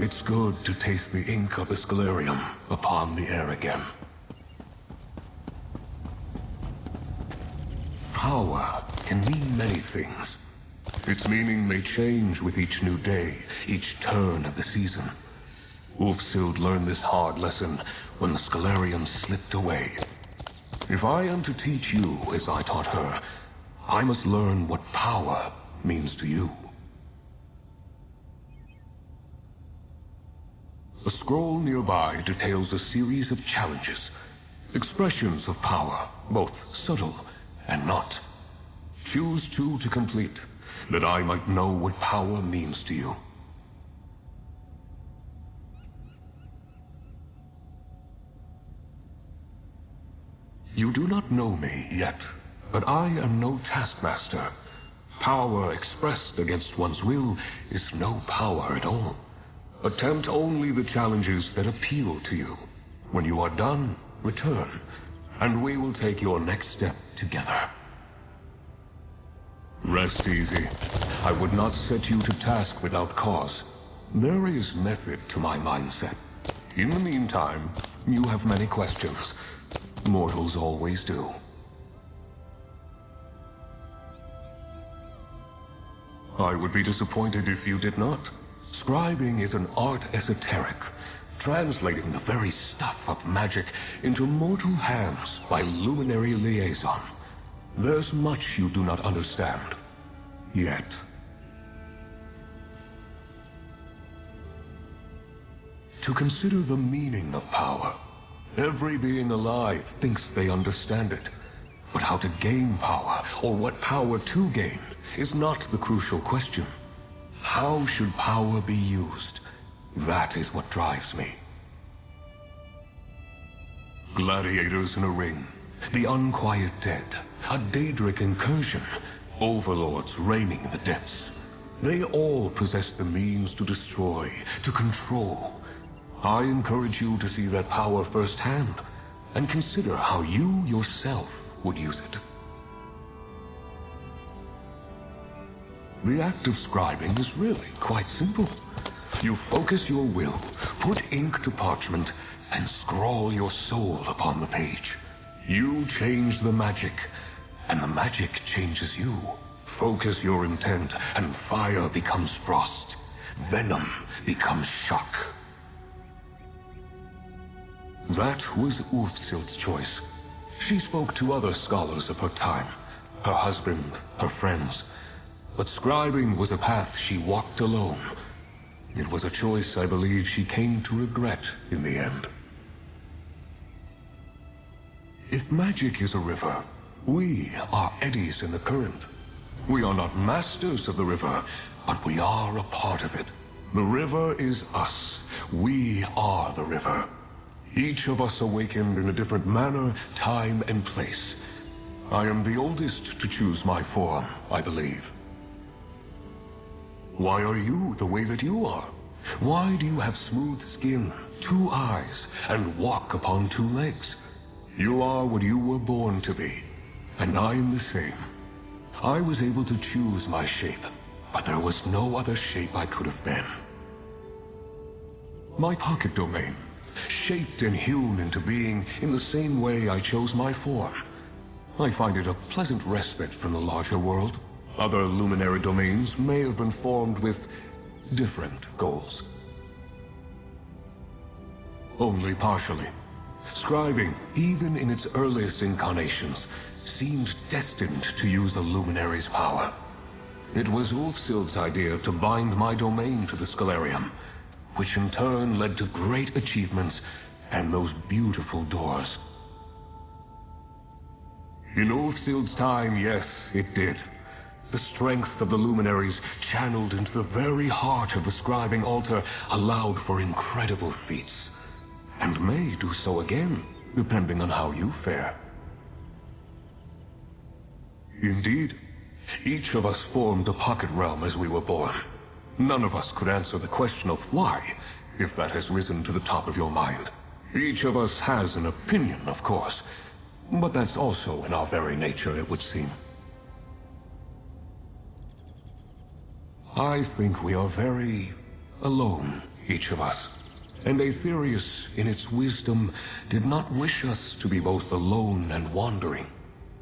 It's good to taste the ink of the Scholarium upon the air again. Power can mean many things. Its meaning may change with each new day, each turn of the season. Ulfsild learned this hard lesson when the Scholarium slipped away. If I am to teach you as I taught her, I must learn what power means to you. A scroll nearby details a series of challenges, expressions of power, both subtle and not. Choose two to complete, that I might know what power means to you. You do not know me yet, but I am no taskmaster. Power expressed against one's will is no power at all. Attempt only the challenges that appeal to you. When you are done, return, and we will take your next step together. Rest easy. I would not set you to task without cause. There is method to my mindset. In the meantime, you have many questions. Mortals always do. I would be disappointed if you did not. Scribing is an art esoteric, translating the very stuff of magic into mortal hands by luminary liaison. There's much you do not understand. Yet. To consider the meaning of power. Every being alive thinks they understand it. But how to gain power, or what power to gain, is not the crucial question. How should power be used? That is what drives me. Gladiators in a ring, the unquiet dead, a Daedric incursion, overlords reigning in the depths. They all possess the means to destroy, to control. I encourage you to see that power firsthand, and consider how you yourself would use it. The act of scribing is really quite simple. You focus your will, put ink to parchment, and scrawl your soul upon the page. You change the magic, and the magic changes you. Focus your intent, and fire becomes frost. Venom becomes shock. That was Ulfsild's choice. She spoke to other scholars of her time, her husband, her friends. But scribing was a path she walked alone, It was a choice I believe she came to regret in the end. If magic is a river, we are eddies in the current. We are not masters of the river, but we are a part of it. The river is us. We are the river. Each of us awakened in a different manner, time, and place. I am the oldest to choose my form, I believe. Why are you the way that you are? Why do you have smooth skin, 2 eyes, and walk upon 2 legs? You are what you were born to be, and I am the same. I was able to choose my shape, but there was no other shape I could have been. My pocket domain, shaped and hewn into being in the same way I chose my form. I find it a pleasant respite from the larger world. Other luminary domains may have been formed with different goals. Only partially. Scribing, even in its earliest incarnations, seemed destined to use a luminary's power. It was Ulfsild's idea to bind my domain to the Scalarium, which in turn led to great achievements and those beautiful doors. In Ulfsild's time, yes, it did. The strength of the luminaries, channeled into the very heart of the scribing altar, allowed for incredible feats. And may do so again, depending on how you fare. Indeed, each of us formed a pocket realm as we were born. None of us could answer the question of why, if that has risen to the top of your mind. Each of us has an opinion, of course, but that's also in our very nature, it would seem. I think we are very alone, each of us. And Aetherius, in its wisdom, did not wish us to be both alone and wandering.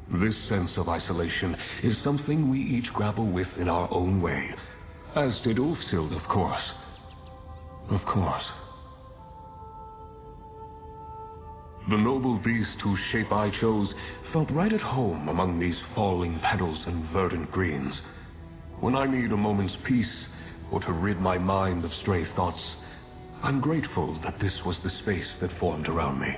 This sense of isolation is something we each grapple with in our own way. As did Ulfsild, of course. Of course. The noble beast whose shape I chose felt right at home among these falling petals and verdant greens. When I need a moment's peace, or to rid my mind of stray thoughts, I'm grateful that this was the space that formed around me.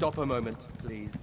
Stop a moment, please.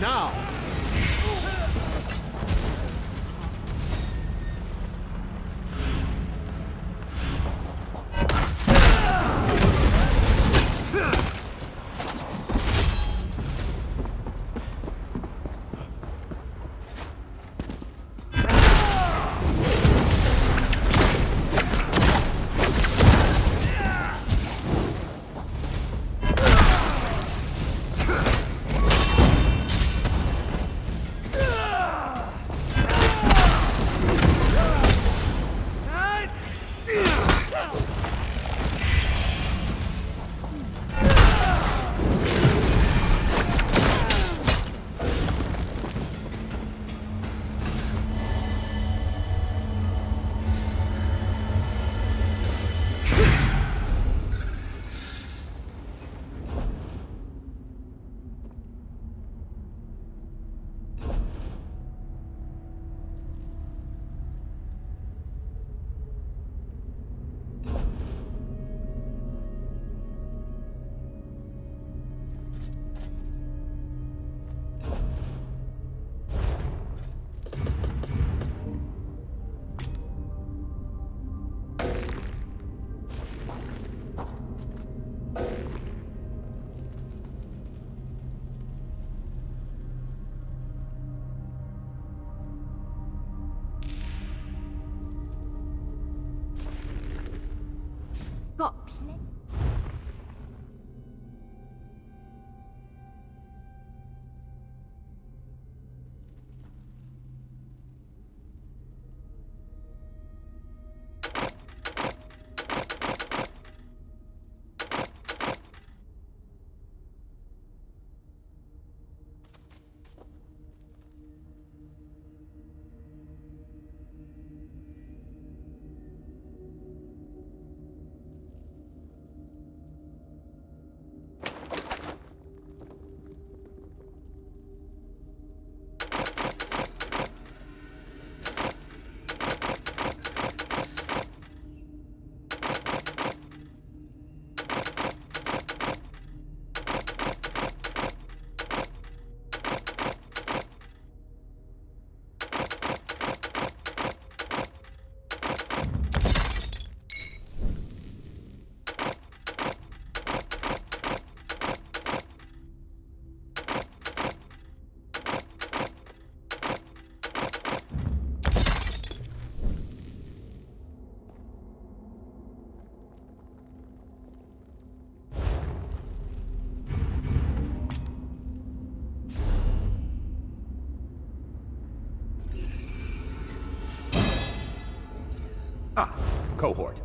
Now! Got plenty. Ah, cohort.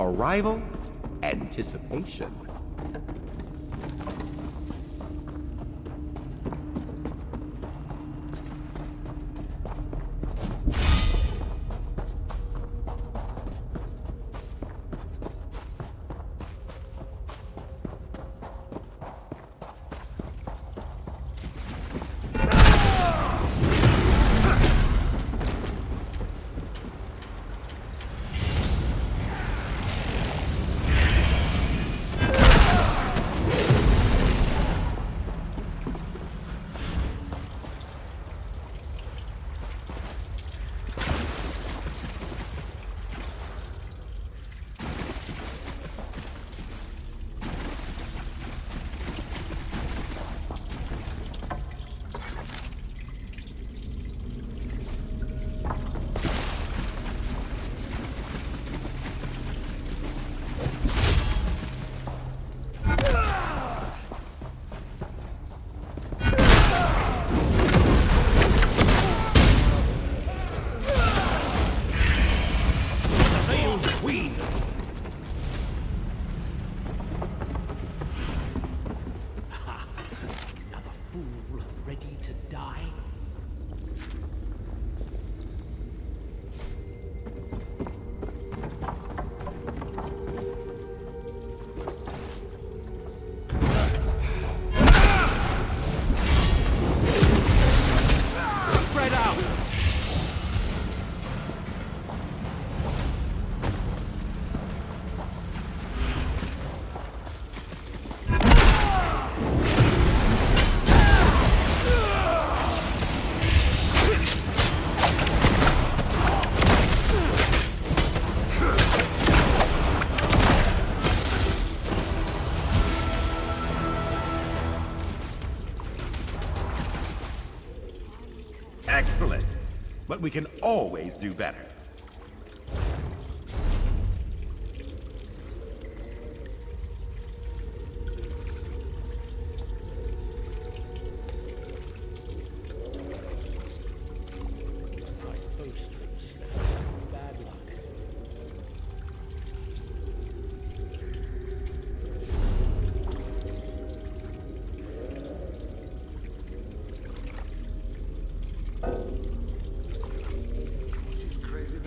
your arrival, anticipation. Excellent. But we can always do better. She's crazy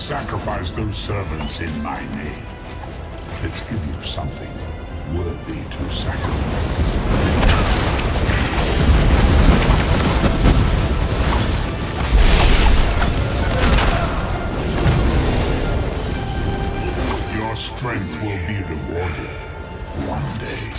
Sacrifice those servants in my name. Let's give you something worthy to sacrifice. Your strength will be rewarded one day.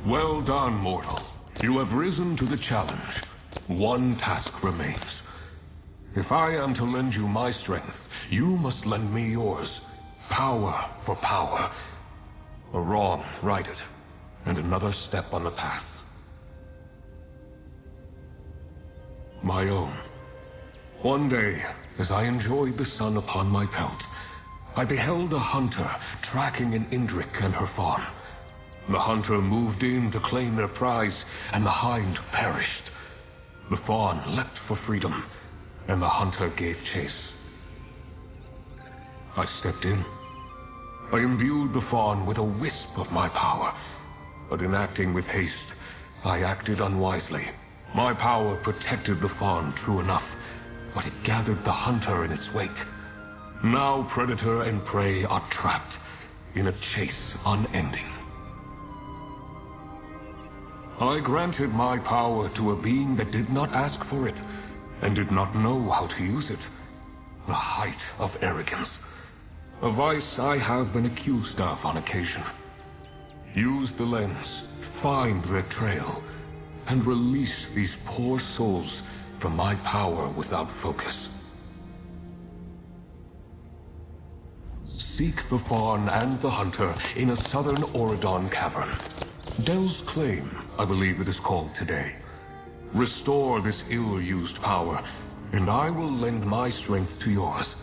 Well done, mortal. You have risen to the challenge. One task remains. If I am to lend you my strength, you must lend me yours. Power for power. A wrong righted, and another step on the path. My own. One day, as I enjoyed the sun upon my pelt, I beheld a hunter tracking an Indrik and her fawn. The hunter moved in to claim their prize, and the hind perished. The fawn leapt for freedom, and the hunter gave chase. I stepped in. I imbued the fawn with a wisp of my power, but in acting with haste, I acted unwisely. My power protected the fawn, true enough, but it gathered the hunter in its wake. Now predator and prey are trapped in a chase unending. I granted my power to a being that did not ask for it, and did not know how to use it. The height of arrogance. A vice I have been accused of on occasion. Use the lens, find their trail, and release these poor souls from my power without focus. Seek the fawn and the hunter in a southern Auridon cavern. Del's Claim, I believe it is called today. Restore this ill-used power, and I will lend my strength to yours.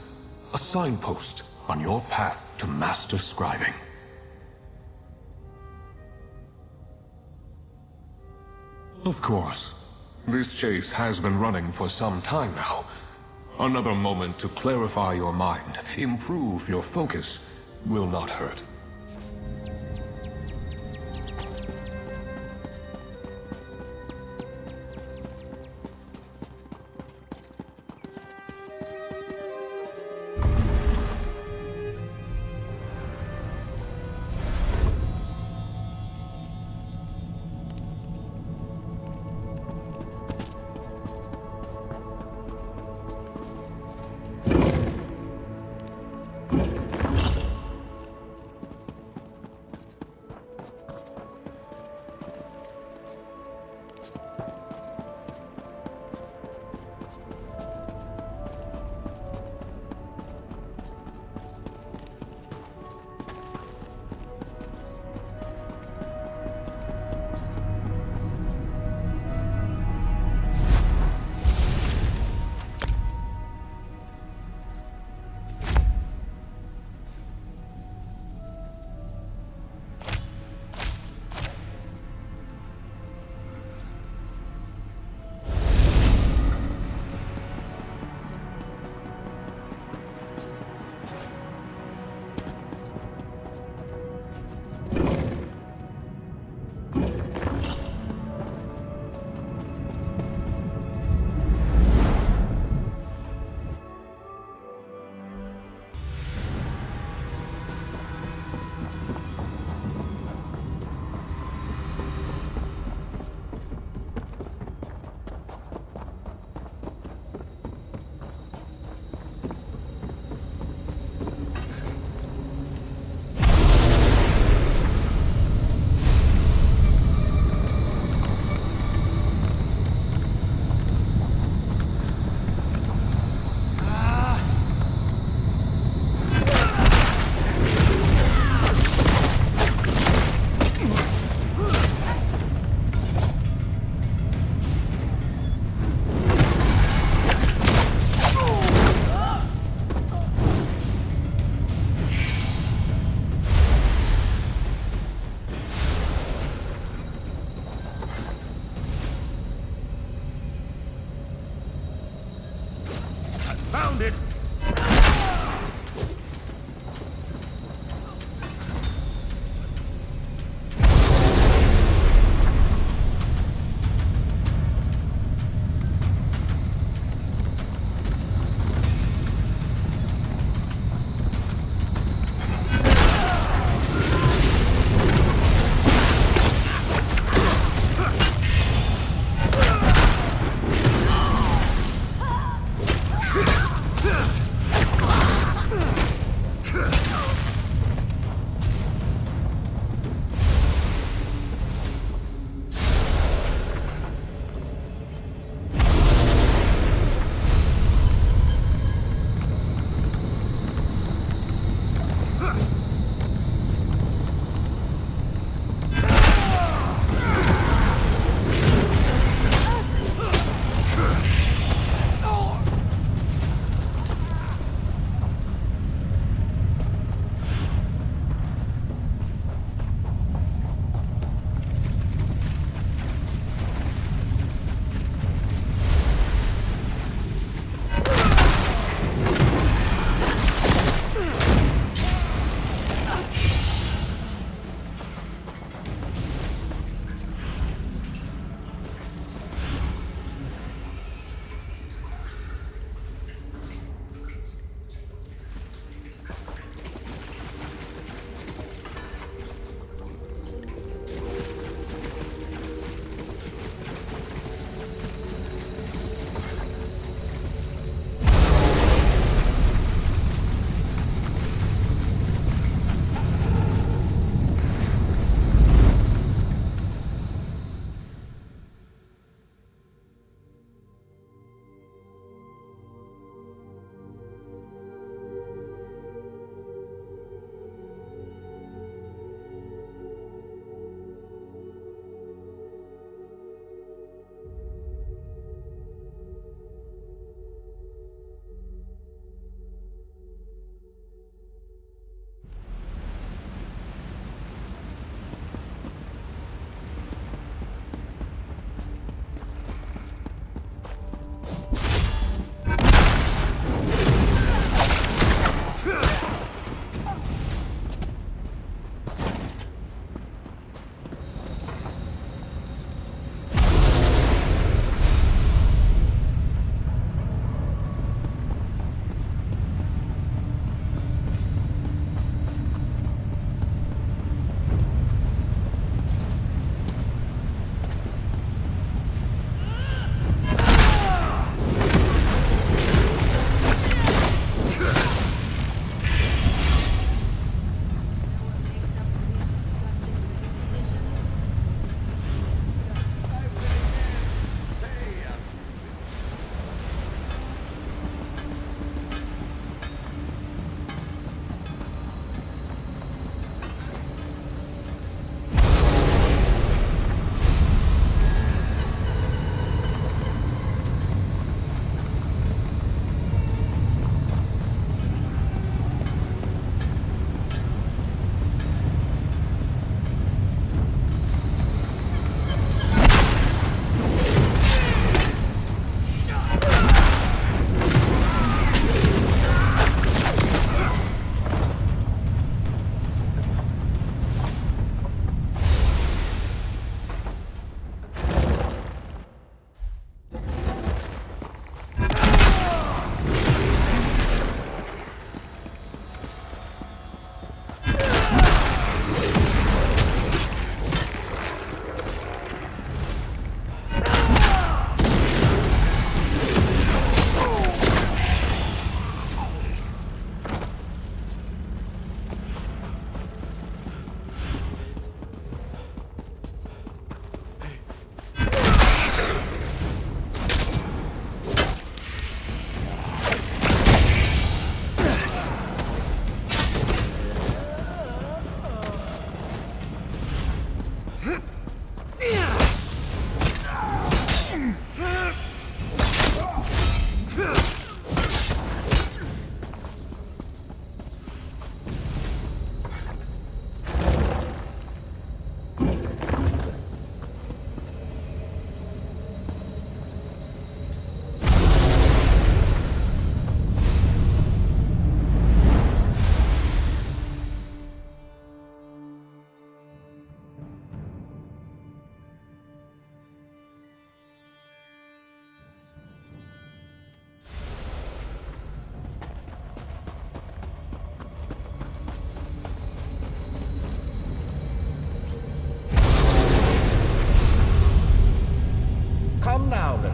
A signpost on your path to master scribing. Of course, this chase has been running for some time now. Another moment to clarify your mind, improve your focus, will not hurt. surrounded!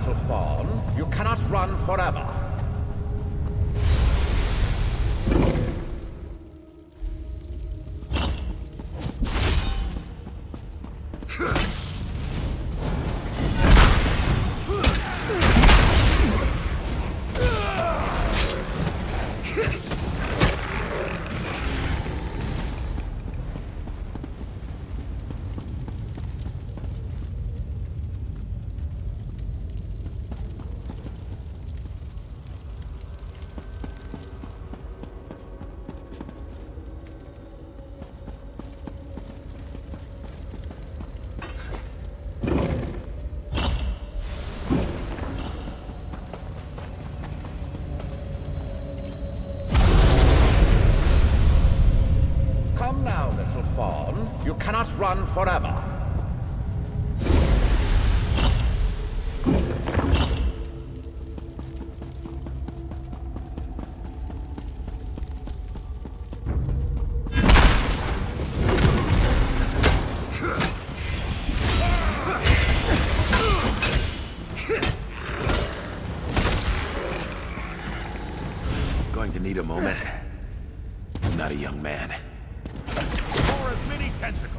little fawn. You cannot run forever. Come now, little fawn. You cannot run forever. Going to need a moment. I'm not a young man. For as many tentacles.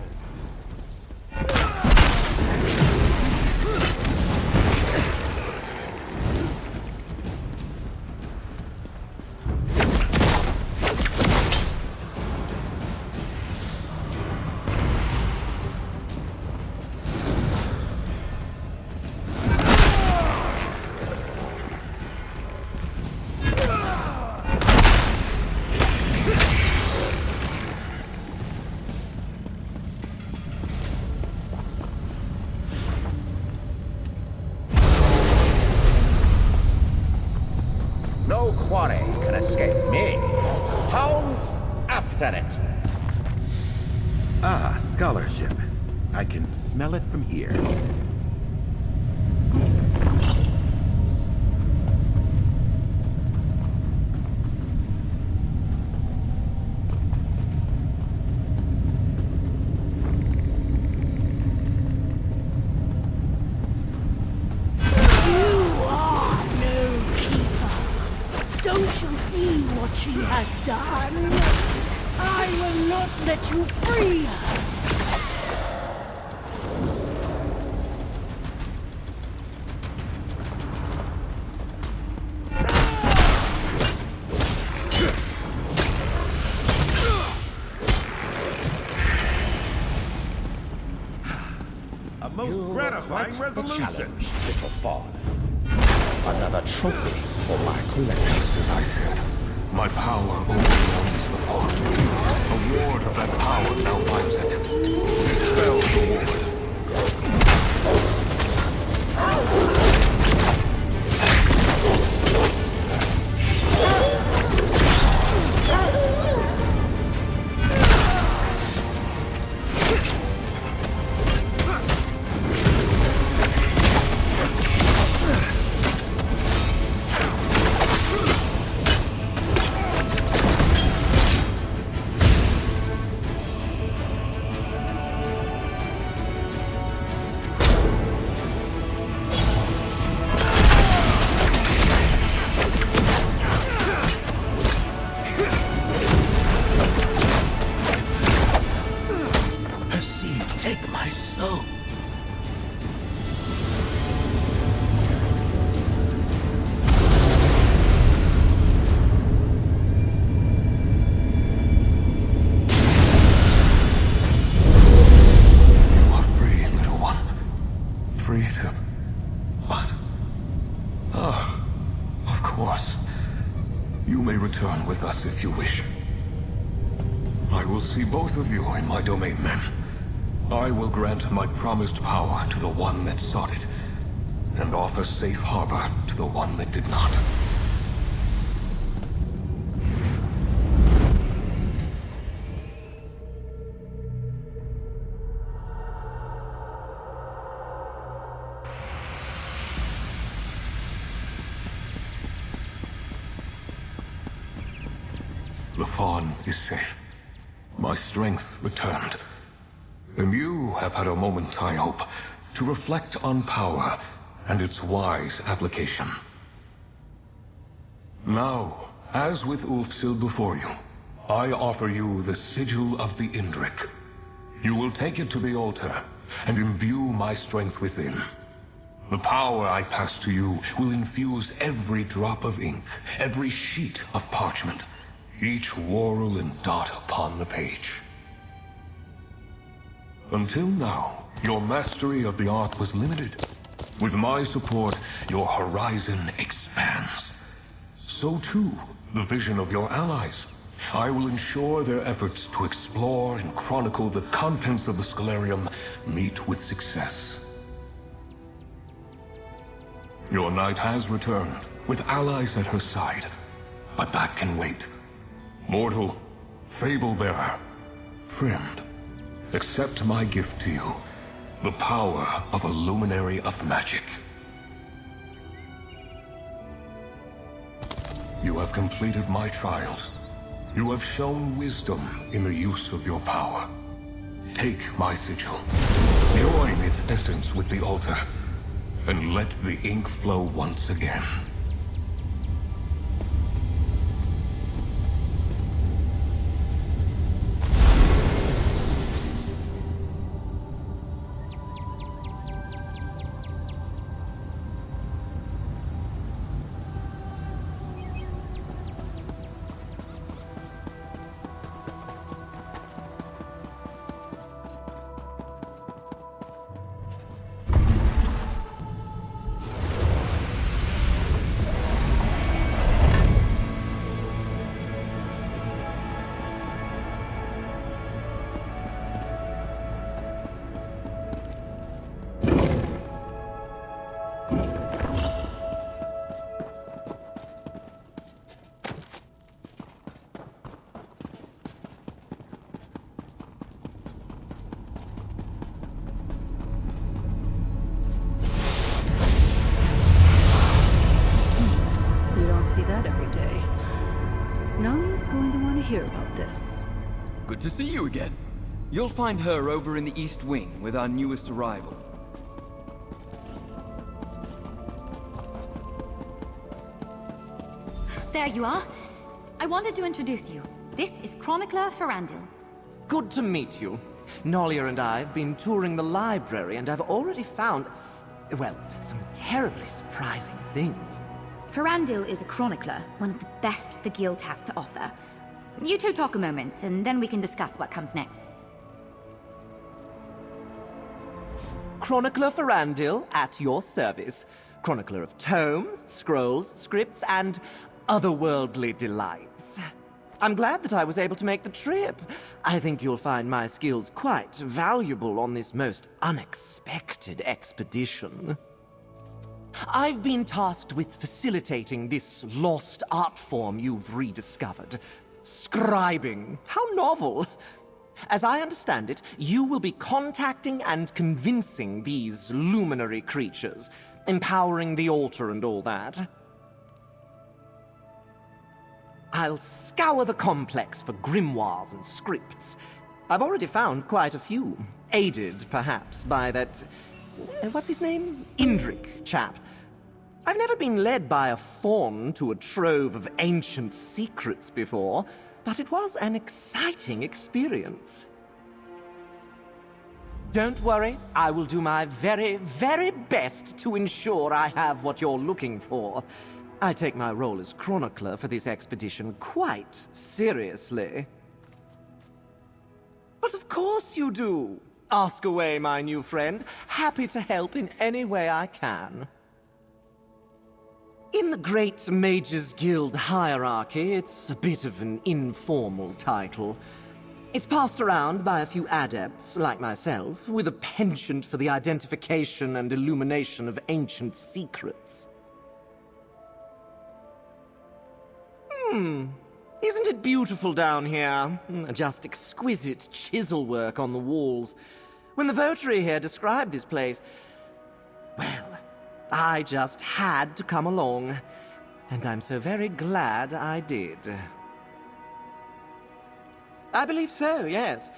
No quarry can escape me. Hounds, after it. Ah, scholarship. I can smell it from here. Don't you see what she has done? I will not let you free her! A most gratifying resolution. Challenge, little fawn. Another trophy for my collection. Just as I said, my power overwhelms the fawn. A ward of that power now binds it. Dispel the ward. Take my soul. You are free, little one. Free to... what? Ah, of course. You may return with us if you wish. I will see both of you in my domain then. I will grant my promised power to the one that sought it, and offer safe harbor to the one that did not. The fawn is safe. My strength returned. And you have had a moment, I hope, to reflect on power and its wise application. Now, as with Ulfsil before you, I offer you the Sigil of the Indrik. You will take it to the altar, and imbue my strength within. The power I pass to you will infuse every drop of ink, every sheet of parchment, each whorl and dot upon the page. Until now, your mastery of the art was limited. With my support, your horizon expands. So too, the vision of your allies. I will ensure their efforts to explore and chronicle the contents of the Scholarium meet with success. Your knight has returned, with allies at her side. But that can wait. Mortal, fable-bearer, friend, accept my gift to you, the power of a luminary of magic. You have completed my trials. You have shown wisdom in the use of your power. Take my sigil, join its essence with the altar, and let the ink flow once again. Hear about this. Good to see you again. You'll find her over in the East Wing with our newest arrival. There you are. I wanted to introduce you. This is Chronicler Ferandil. Good to meet you. Nolia and I have been touring the library, and I've already found, well, some terribly surprising things. Ferandil is a chronicler, one of the best the guild has to offer. You two talk a moment, and then we can discuss what comes next. Chronicler Ferandil, at your service. Chronicler of tomes, scrolls, scripts, and otherworldly delights. I'm glad that I was able to make the trip. I think you'll find my skills quite valuable on this most unexpected expedition. I've been tasked with facilitating this lost art form you've rediscovered. Scribing. How novel. As I understand it, you will be contacting and convincing these luminary creatures, empowering the altar and all that. I'll scour the complex for grimoires and scripts. I've already found quite a few, aided, perhaps, by that... what's his name? Indrik chap. I've never been led by a faun to a trove of ancient secrets before, but it was an exciting experience. Don't worry, I will do my very, very best to ensure I have what you're looking for. I take my role as chronicler for this expedition quite seriously. But of course you do. Ask away, my new friend. Happy to help in any way I can. In the Great Mages Guild hierarchy, it's a bit of an informal title. It's passed around by a few adepts, like myself, with a penchant for the identification and illumination of ancient secrets. Isn't it beautiful down here? Just exquisite chisel work on the walls. When the votary here described this place, well, I just had to come along, and I'm so very glad I did. I believe so, yes.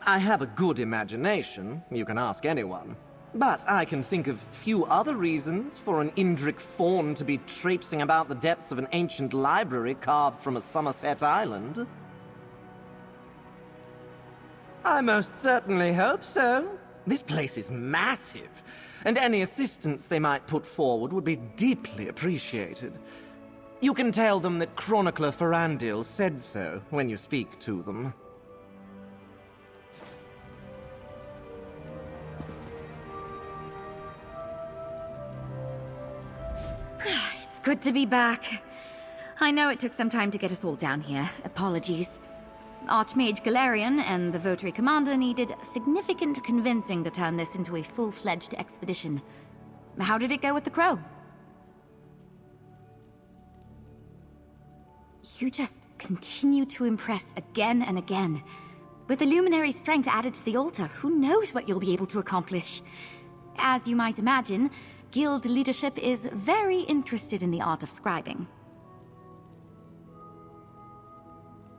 I have a good imagination, you can ask anyone. But I can think of few other reasons for an Indrik faun to be traipsing about the depths of an ancient library carved from a Somerset island. I most certainly hope so. This place is massive, and any assistance they might put forward would be deeply appreciated. You can tell them that Chronicler Ferandil said so when you speak to them. It's good to be back. I know it took some time to get us all down here. Apologies. Archmage Galarian and the Votary Commander needed significant convincing to turn this into a full-fledged expedition. How did it go with the Crow? You just continue to impress again and again. With the Luminary strength added to the altar, who knows what you'll be able to accomplish? As you might imagine, Guild leadership is very interested in the art of scribing.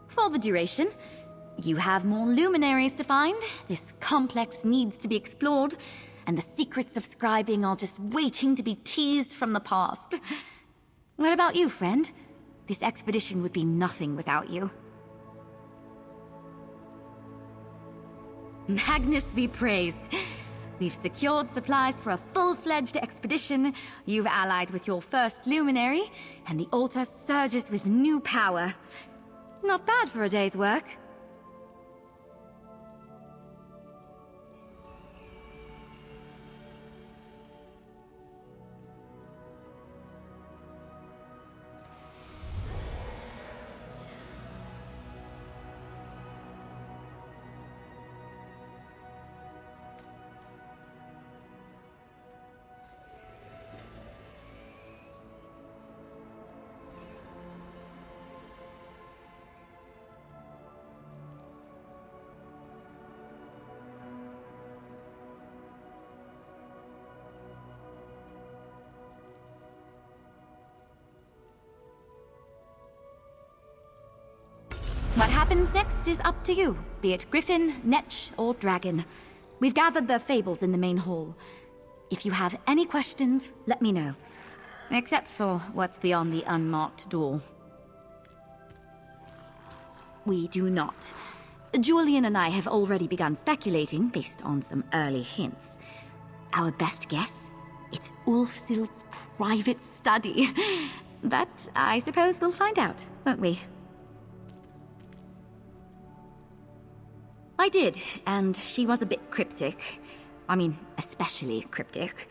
For the duration, you have more luminaries to find, this complex needs to be explored, and the secrets of scribing are just waiting to be teased from the past. What about you, friend? This expedition would be nothing without you. Magnus be praised. We've secured supplies for a full-fledged expedition, you've allied with your first luminary, and the altar surges with new power. Not bad for a day's work. What happens next is up to you, be it Griffin, Netch, or Dragon. We've gathered their fables in the main hall. If you have any questions, let me know. Except for what's beyond the unmarked door. We do not. Julian and I have already begun speculating, based on some early hints. Our best guess? It's Ulfsild's private study. But I suppose we'll find out, won't we? I did, and she was a bit cryptic. I mean, especially cryptic.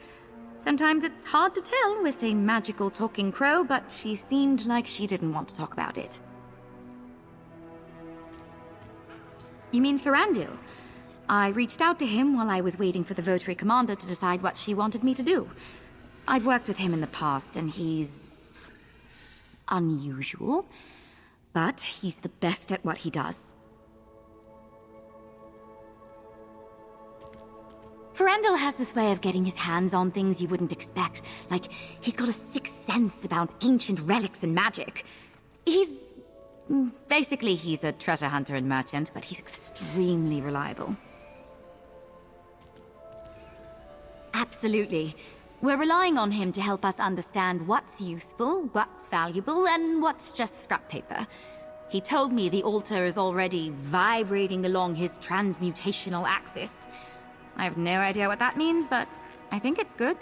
Sometimes it's hard to tell with a magical talking crow, but she seemed like she didn't want to talk about it. You mean Ferandil? I reached out to him while I was waiting for the Votary Commander to decide what she wanted me to do. I've worked with him in the past, and he's unusual, but he's the best at what he does. Ferandil has this way of getting his hands on things you wouldn't expect. Like, he's got a sixth sense about ancient relics and magic. Basically, he's a treasure hunter and merchant, but he's extremely reliable. Absolutely. We're relying on him to help us understand what's useful, what's valuable, and what's just scrap paper. He told me the altar is already vibrating along his transmutational axis. I have no idea what that means, but I think it's good.